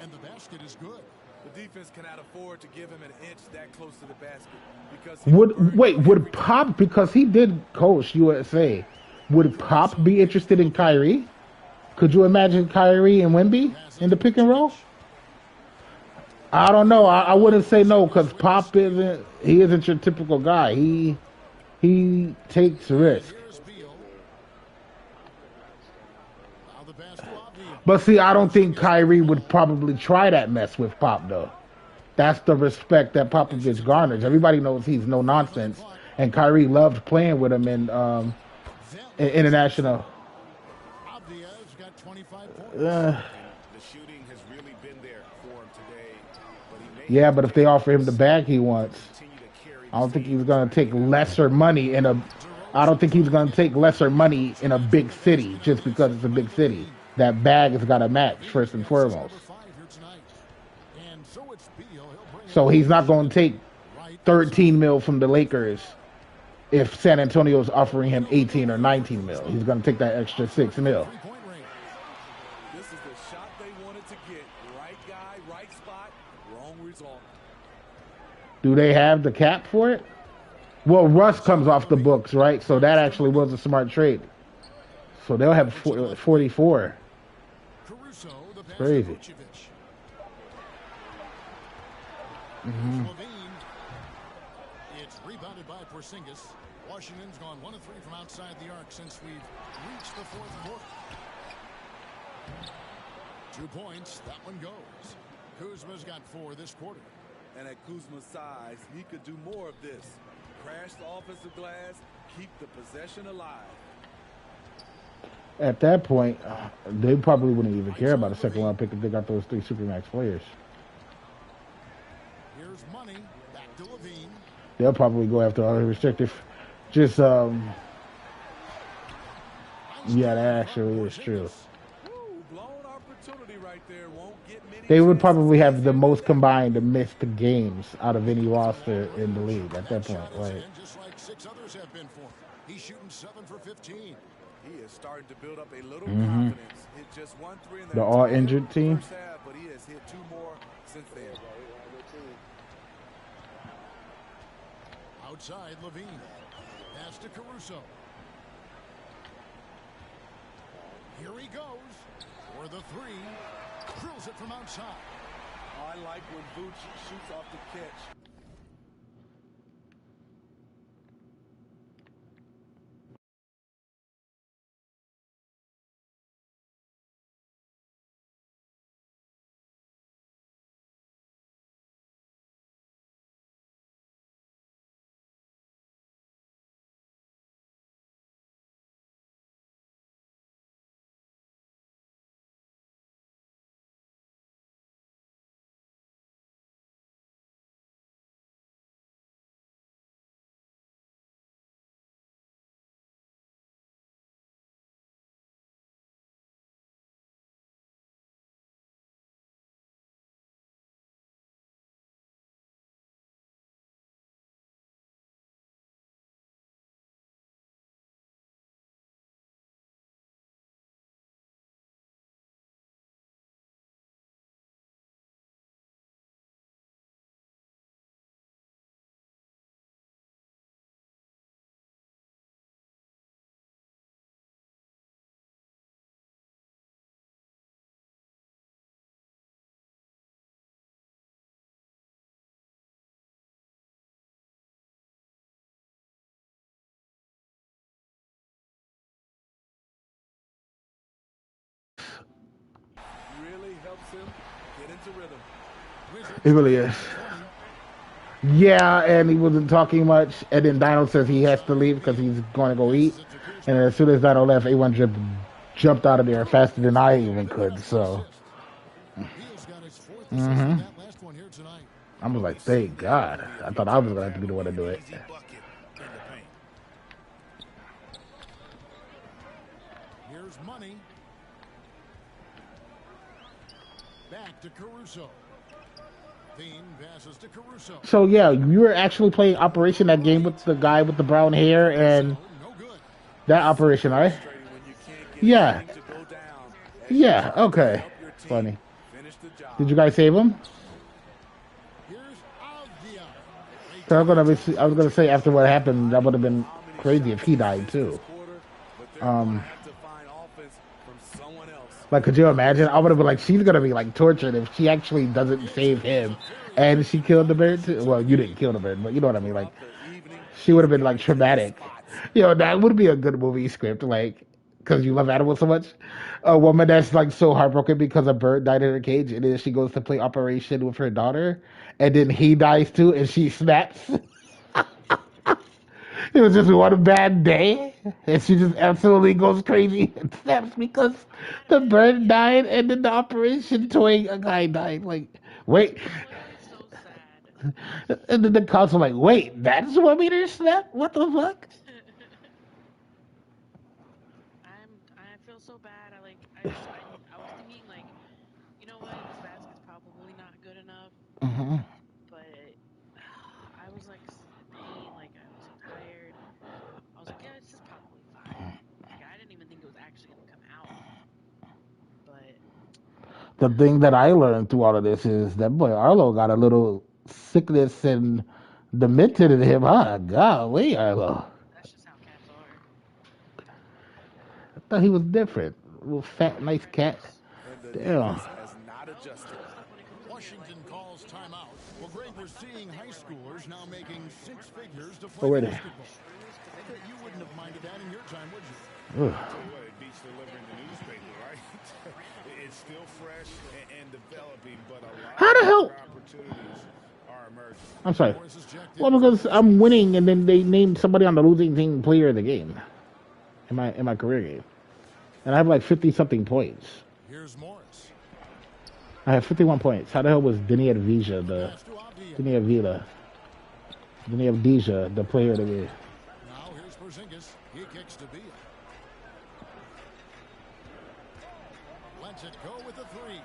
And the basket is good. The defense cannot afford to give him an inch that close to the basket because Would Pop, because he did coach USA, would Pop be interested in Kyrie? Could you imagine Kyrie and Wemby in the pick and roll? I don't know. I wouldn't say no because Pop isn't your typical guy. He takes risks. But see, I don't think Kyrie would probably try that mess with Pop, though. That's the respect that Popovich garners. Everybody knows he's no nonsense, and Kyrie loved playing with him in international. Yeah, but if they offer him the bag he wants, I don't think he's going to take lesser money in a. I don't think he's going to take lesser money in a big city just because it's a big city. That bag has got to match first and foremost. So he's not going to take 13 mil from the Lakers if San Antonio is offering him 18 or 19 mil. He's going to take that extra 6 mil. This is the shot they wanted to get. Right guy, right spot, wrong result. Do they have the cap for it? Well, Russ comes off the books, right? So that actually was a smart trade. So they'll have 44. It's crazy. It's rebounded by Porzingis. Washington's gone 1 of 3 from outside the arc since we've reached the 4th quarter. 2 points. That one goes. Kuzma's got 4 this quarter. And at Kuzma's size, he could do more of this. Crash the offensive glass, keep the possession alive. At that point, they probably wouldn't even care about a second round pick if they got those 3 Supermax players. Here's Money. Back to Levine. They'll probably go after unrestricted. Just, yeah, that actually is true. They would probably have the most combined missed games out of any roster in the league at that point, right? Just like 6 others have been for him. He's shooting 7 for 15. He is starting to build up a little confidence. Hit just 1 3 in the all-injured team. First half, but he has hit 2 more since then. Outside, Levine. Pass to Caruso. Here he goes for the 3. Drills it from outside. I like when Vooch shoots off the catch. helps him get into rhythm. It really is. Yeah, and he wasn't talking much. And then Dino says he has to leave because he's going to go eat. And as soon as Dino left, A1 jumped out of there faster than I even could. So, I was like, thank God. I thought I was going to have to be the one to do it. Here's money. Back to Caruso. Passes to Caruso. So yeah, you were actually playing Operation, that game with the guy with the brown hair and that Operation, right? Yeah. Yeah. Okay. Funny. Did you guys save him? So I was gonna say after what happened, that would have been crazy if he died too. Like, could you imagine? I would have been like, she's gonna be like tortured if she actually doesn't save him, and she killed the bird too. Well, you didn't kill the bird, but you know what I mean. Like, she would have been like traumatic. You know, that would be a good movie script. Like, because you love animals so much, a woman that's like so heartbroken because a bird died in her cage, and then she goes to play Operation with her daughter, and then he dies too, and she snaps. It was just one bad day, and she just absolutely goes crazy and snaps because the bird died, and then the Operation toy guy died. Like, wait. And then the cops were like, wait, that's what made her snap? What the fuck? I feel so bad. I was thinking, like, you know what, this basket's probably not good enough. But I was like in pain, like I was tired. I was like, yeah, it's just probably fine. Like, I didn't even think it was actually gonna come out. But the thing that I learned through all of this is that boy Arlo got a little sickness and demented in him, huh? Golly, Arlo. that's just how cats are. I thought he was different. A little fat, nice cat. Damn. Washington calls timeout. Well, Greg, we're seeing high schoolers now making six figures to Oh, play wait. basketball. I bet you wouldn't have minded that in your time, would you? It beats delivering the newspaper, right? It's still fresh and developing, but a lot How the hell? of opportunities are emerging. I'm sorry. Well, because I'm winning, and then they named somebody on the losing team player of the game in my career game, and I have like 50-something points. Here's Morris. I have 51 points. How the hell was Denis Avdija the player of the game? Now here's Porzingis. He kicks to Villa. Lets it go with the three.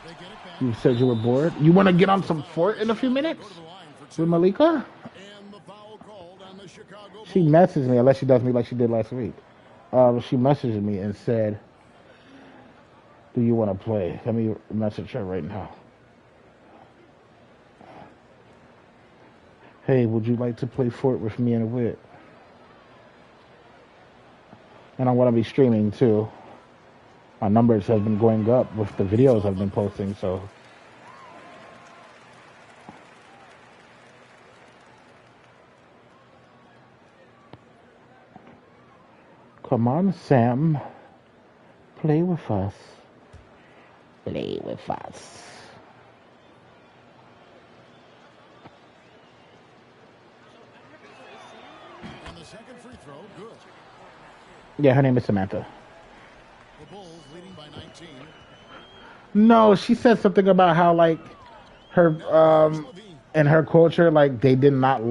They get it back. You said you were bored. You want to get on some fort in a few minutes with Malika? And the foul called on the Chicago She messaged me, unless she does me like she did last week. She messaged me and said, do you want to play? Let me message her right now. Hey, would you like to play Fort with me and Wit? And I want to be streaming too. My numbers have been going up with the videos I've been posting, so. Come on, Sam. Play with us. Play with us. And the second free throw, good. Yeah, her name is Samantha. The Bulls leading by 19. No, she said something about how like her in her culture, like they do not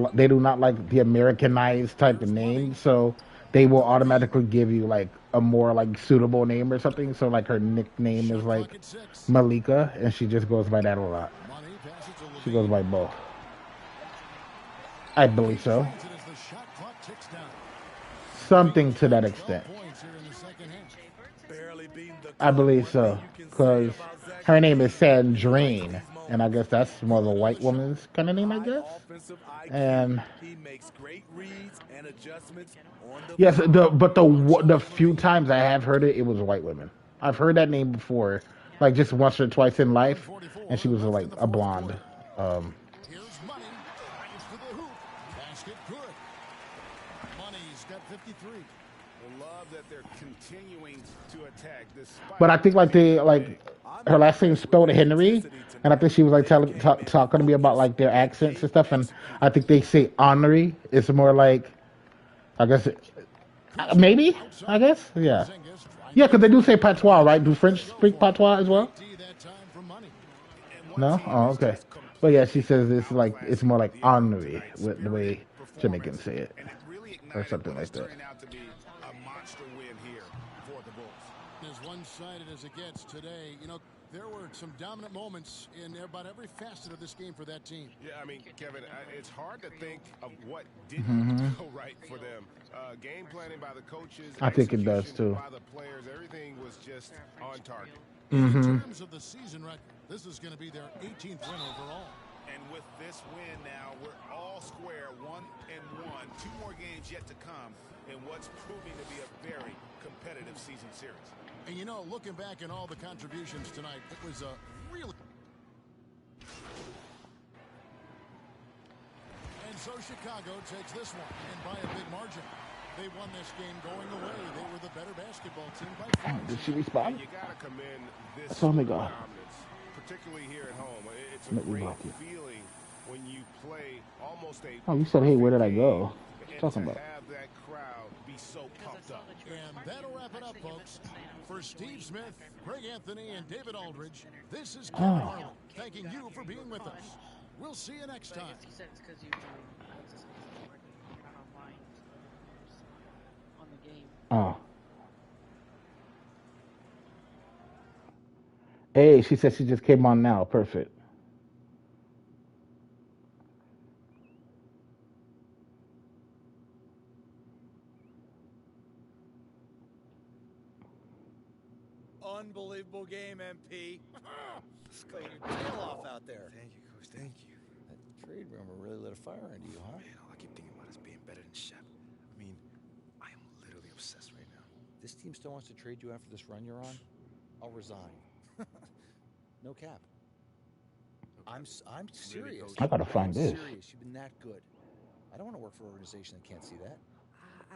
like the Americanized type of name, so they will automatically give you like a more like suitable name or something. So like her nickname is like Malika, and she just goes by that a lot. She goes by both. I believe so. Something to that extent. I believe so, because her name is Sandrine, and I guess that's more of a white woman's kind of name, I guess. And yes, but the few times I have heard it, it was white women. I've heard that name before, like just once or twice in life, and she was like a blonde. Here's Money. Drives to the hoop. Basket good. Money, step 53. A love that they're continuing to attack despite But I think like they like her last name spelled Henry, and I think she was like talking to me about like their accents and stuff, and I think they say Henri. It's more like I guess maybe I guess yeah. Yeah, because they do say patois, right? Do French speak patois as well? No? Oh, okay. But yeah, she says it's like it's more like Henri with the way Jamaicans say it, or something like that. out to be a monster win here for the Bulls. As one-sided as it gets today, you know, there were some dominant moments in about every facet of this game for that team. Yeah, I mean, Kevin, it's hard to think of what Mm-hmm. didn't go right for them. Game planning by the coaches, I think it does execution too. by the players, everything was just on target. In Mm-hmm. terms of the season record, this is going to be their 18th win overall. And with this win now, we're all square, 1-1. 2 more games yet to come in what's proving to be a very competitive season series. And you know, looking back at all the contributions tonight, it was a really... And so Chicago takes this one, and by a big margin. They won this game going away. They were the better basketball team by far. Did she respond? You got to commend this Oh my God. dominance, particularly here at home. It's a Let me great block you. feeling when you play almost a Oh, you said, hey, where did I go? What you and talking to about? have that crowd be so pumped up. And that'll wrap it up, folks. For Steve Smith, Greg Anthony, and David Aldridge, this is Kevin Harlan thanking you for being with us. We'll see you next time. Oh. Hey, she said she just came on now. Perfect. Unbelievable game, MP. Let's go your tail off out there. Thank you, Coach. Thank you. That trade rumor really lit a fire into you, huh? Man, all I keep thinking about is being better than Shep. I mean, I am literally obsessed right now. This team still wants to trade you after this run you're on? I'll resign. No cap. I'm serious. I gotta find this. Serious. You've been that good. I don't want to work for an organization that can't see that.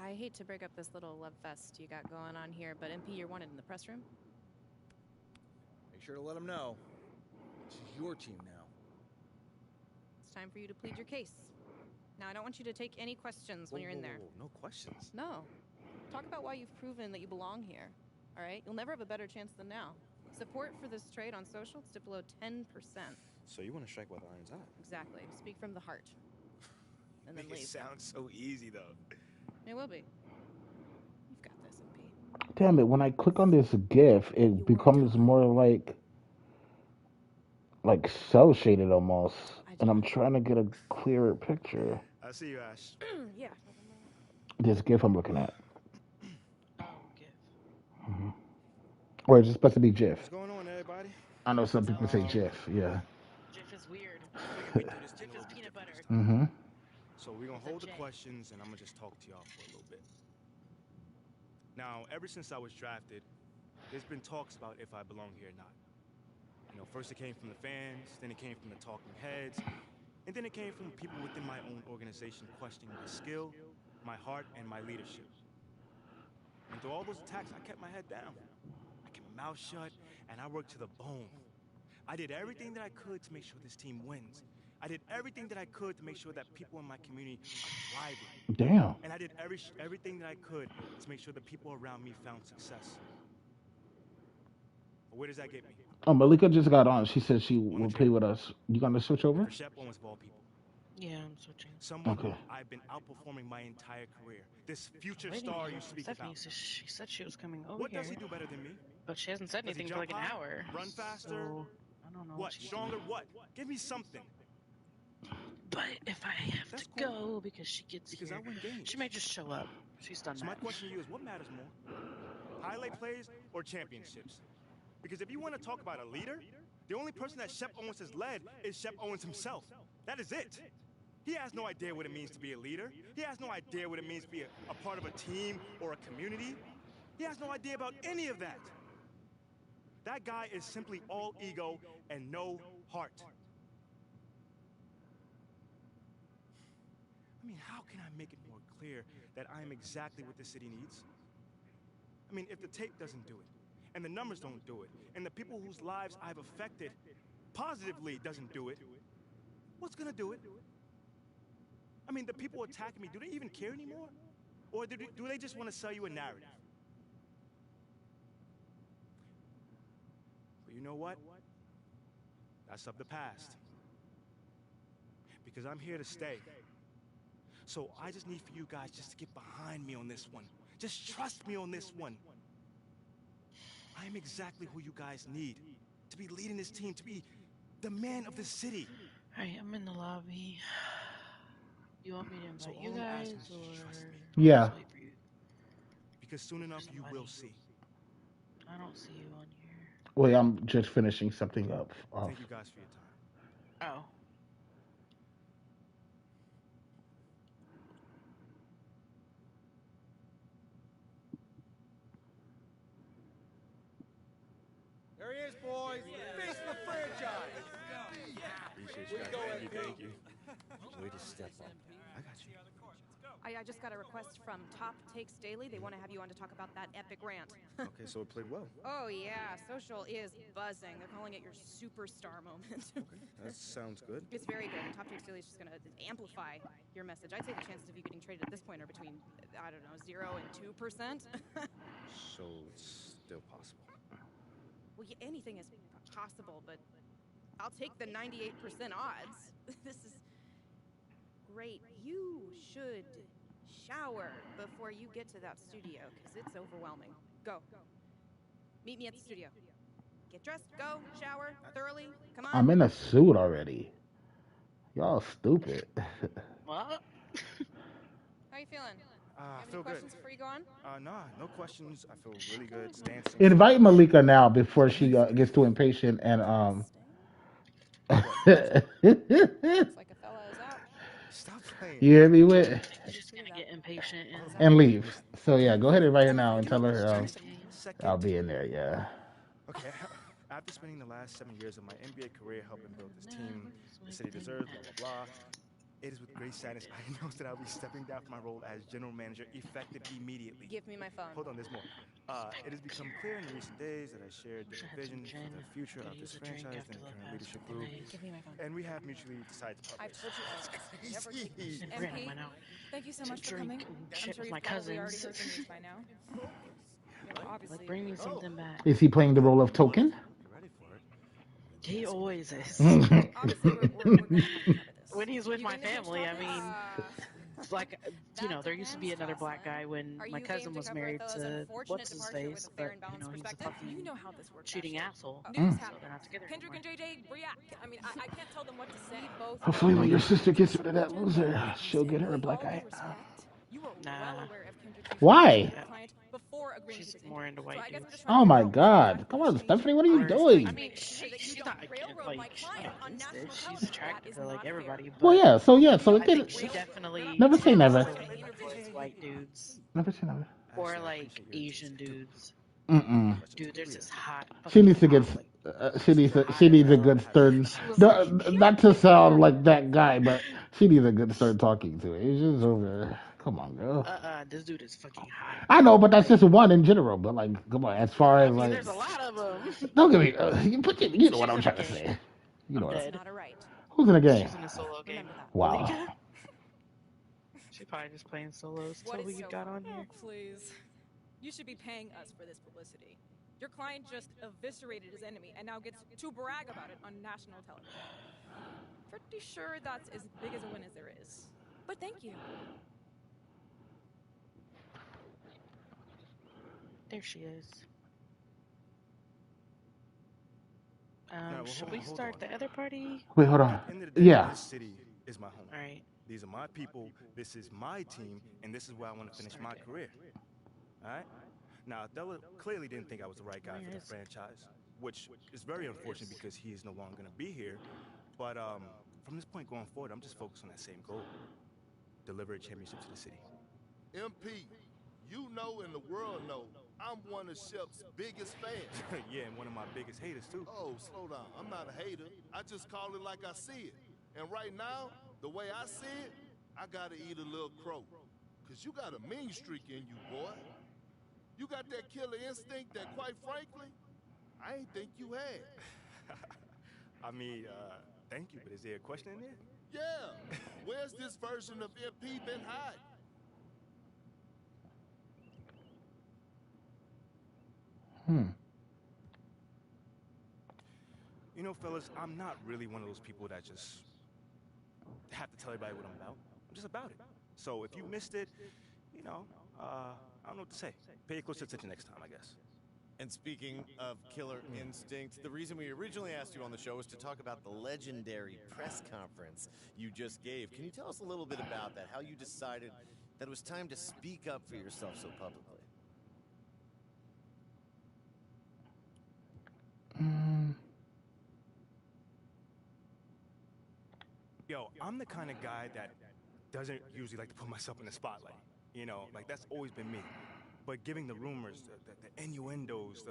I hate to break up this little love fest you got going on here, but MP, you're wanted in the press room. Make sure to let them know. This is your team now. It's time for you to plead your case. Now, I don't want you to take any questions when you're in there. No questions. No. Talk about why you've proven that you belong here. All right? You'll never have a better chance than now. Support for this trade on social is dipped below 10%. So you want to strike while the iron's hot? Exactly. Speak from the heart. And then It leave. sounds so easy, though. It will be. You've got this, MP. Damn it! When I click on this GIF, it becomes more like cell shaded almost, and I'm trying to get a clearer picture. I see you, Ash. Yeah. This GIF I'm looking at, Oh, give. or is it supposed to be GIF? What's going on, everybody? I know some people say GIF. Yeah. Jiff is weird. We do this thing Jiff a is little peanut butter. Mm-hmm. So we're going to hold the questions, and I'm going to just talk to y'all for a little bit. Now, ever since I was drafted, there's been talks about if I belong here or not. You know, first it came from the fans, then it came from the talking heads, and then it came from people within my own organization questioning my skill, my heart, and my leadership. And through all those attacks, I kept my head down. I kept my mouth shut, and I worked to the bone. I did everything that I could to make sure this team wins. I did everything that I could to make sure that people in my community are thriving. Damn. And I did everything that I could to make sure the people around me found success. But where does that get me? Oh, Malika just got on. She said she will play with us. You gonna switch over? For Shep Owens of all people. Yeah, I'm switching. Someone Okay. who I've been outperforming my entire career. This future Waiting star for you speak Stephanie about. says she said she was coming over What here. does he do better than me? But she hasn't said Does he anything for like jump an high? hour. Run faster? So, I don't know What? she's Stronger? doing. What? Give me something. But if I have That's to cool. go because she gets Because here, I win games. she might just show up. She's done So my that. question to you is, what matters more? Highlight plays or championships? Because if you want to talk about a leader, the only person that Shep Owens has led is Shep Owens himself. That is it. He has no idea what it means to be a leader. He has no idea what it means to be a part of a team or a community. He has no idea about any of that. That guy is simply all ego and no heart. I mean, how can I make it more clear that I am exactly what the city needs? I mean, if the tape doesn't do it, and the numbers don't do it, and the people whose lives I've affected positively doesn't do it, what's gonna do it? I mean, the people attacking me, do they even care anymore? Or do they just want to sell you a narrative? But you know what? That's of the past. Because I'm here to stay. So I just need for you guys just to get behind me on this one. Just trust me on this one. I am exactly who you guys need to be leading this team, to be the man of the city. Alright, I'm in the lobby. You want me to invite you all I'm guys, asking is or just trust me. Yeah. I'll just wait for you? Because soon enough you will see. I don't see you on here. Wait, I'm just finishing something up. Thank you guys for your time. Oh. There he is, boys. Face of the franchise. Appreciate you guys. Thank you. Way to step up. I got you. I just got a request from Top Takes Daily. They want to have you on to talk about that epic rant. Okay, so it played well. Oh yeah, social is buzzing. They're calling it your superstar moment. Okay, that sounds good. It's very good, and Top Takes Daily is just gonna amplify your message. I'd say the chances of you getting traded at this point are between, I don't know, 0 and 2%. So it's still possible. Well, yeah, anything is possible, but I'll take the 98% odds. This is great. You should shower before you get to that studio, because it's overwhelming. Go. Meet me at the studio. Get dressed, go, shower, thoroughly. Come on. I'm in a suit already. Y'all stupid. What? How you feeling? I Have feel any questions good. before you go on? Nah, no questions. I feel really good. It's dancing. Invite Malika now before she gets too impatient and Looks like a fella is out. Stop playing. You hear me with She's gonna get impatient and leave. So yeah, go ahead and invite her now and Can tell you her just give me a second? I'll be in there. Yeah. Okay, after spending the last 7 years of my NBA career helping build this team, the city deserves, blah, blah, blah, it is with great sadness I announce that I'll be stepping down from my role as general manager effective immediately. Give me my phone. Hold on, there's more. It has become clear in recent days that I shared the vision for the future of this franchise and the current leadership group. Give me my phone. And we have mutually decided to part I've ways. told you never keep And Brandon MP, went out thank you so to much for drink coming. and I'm shit sure with you've my probably already cousins. heard the news by now. Like, bring me something back. Is he playing the role of Token? Get ready for it. He always is. Obviously, we're gonna have to cut this. When he's with You my gonna finish family, I talking? mean, it's like, you know, there used to be another black guy when Are my you cousin game to was cover married Othello's to unfortunate what's his departure face, with a but fair and you know, balanced he's a perspective? fucking You know how this works, cheating Ashley. asshole. News So happened. they're not together Kendrick anymore. and JJ react. I mean, I can't tell them what to say. Both Hopefully, when your sister gets rid of that loser, she'll get her a black eye. You were Nah. well aware of Kendrick's Why? client before agreeing to She's his more into injury. white So I guess I'm dudes. just trying to Oh my figure out what God! Come on, changed. Stephanie, what are you Or, doing? I mean, she's not railroad my she's client not on against national it. She's television. attracted That to is like not everybody, fair. but Well, yeah. So yeah. So I it think did. she definitely Never say never. enjoys white dudes Never say never. or Ashley, I like appreciate your Asian attention, too. dudes. Mm-mm. Dude, there's this hot. She needs to fucking get. hot, like, She needs she's a. hot She as needs a hell. good stern. She was like, Not to sound like that guy, but she needs a good stern talking to. It's just over. Come on, girl. this dude is fucking hot. I know, but that's just one in general. But like, come on. As far I as mean, like, there's a lot of them. don't get me. You know what She's I'm in a trying to game. say. You know I'm what? dead. Not a right. Who's in the game? She's in a solo game. Wow. Malika? She's probably just playing solos What till is we so got on here. Please. You should be paying us for this publicity. Your client just eviscerated his enemy and now gets to brag about it on national television. Pretty sure that's as big as a win as there is. But thank you. There she is. Well, Should hold we on, hold start on. the other party? Wait, hold on. At the end of the day, Yeah. this city is my home. All right. These are my people, this is my team, and this is where I want to finish my career. All right? Now, Othello clearly didn't think I was the right guy for the franchise, which is very unfortunate because he is no longer going to be here. But from this point going forward, I'm just focused on that same goal. Deliver a championship to the city. MP, you know and the world know I'm one of Shep's biggest fans. Yeah, and one of my biggest haters, too. Oh, slow down. I'm not a hater. I just call it like I see it. And right now, the way I see it, I gotta eat a little crow. Cause you got a mean streak in you, boy. You got that killer instinct that, quite frankly, I ain't think you had. I mean, thank you, but is there a question in there? Yeah. Where's this version of MP been hiding? You know, fellas, I'm not really one of those people that just have to tell everybody what I'm about. I'm just about it. So if you missed it, you know, I don't know what to say. Pay close attention next time, I guess. And speaking of killer instinct, the reason we originally asked you on the show was to talk about the legendary press conference you just gave. Can you tell us a little bit about that? How you decided that it was time to speak up for yourself so publicly? Yo, I'm the kind of guy that doesn't usually like to put myself in the spotlight. You know, like that's always been me. But giving the rumors, the innuendos,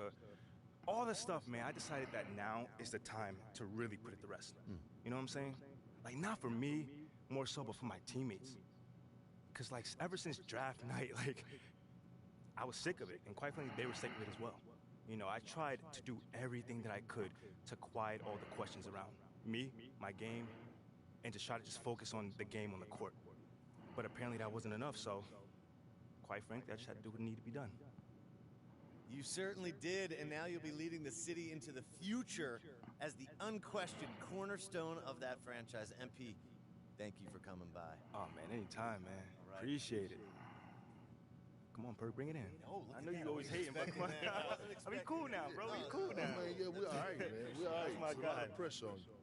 all the stuff, man, I decided that now is the time to really put it to rest. You know what I'm saying? Like, not for me, more so, but for my teammates. Because, like, ever since draft night, like, I was sick of it. And quite frankly, they were sick of it as well. You know, I tried to do everything that I could to quiet all the questions around me, my game, and to try to just focus on the game on the court. But apparently that wasn't enough, so quite frankly, I just had to do what needed to be done. You certainly did, and now you'll be leading the city into the future as the unquestioned cornerstone of that franchise. MP, thank you for coming by. Oh, man, anytime, man. Right. Appreciate it. Come on, Perk, bring it in. I know you always hating, but come on. I mean, cool now, bro. You cool now. Man, yeah, we all right, man. We all right. That's my It's a lot guy. of pressure on you.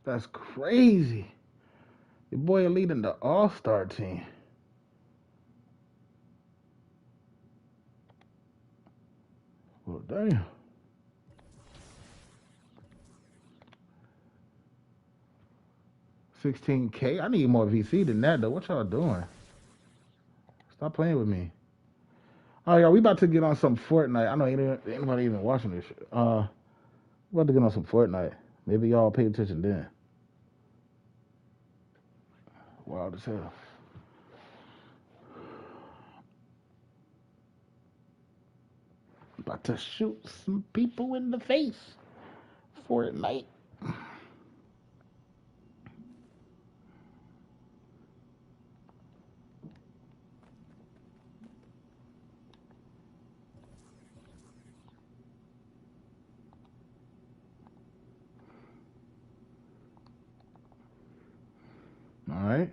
That's crazy. Your boy leading the All-Star team. Well, damn. $16K? I need more VC than that, though. What y'all doing? Stop playing with me. Oh, yeah, we about to get on some Fortnite. I know anybody even watching this shit. We about to get on some Fortnite. Maybe y'all pay attention then. Wild as hell. About to shoot some people in the face. Fortnite. All right.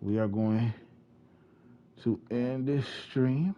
We are going to end this stream.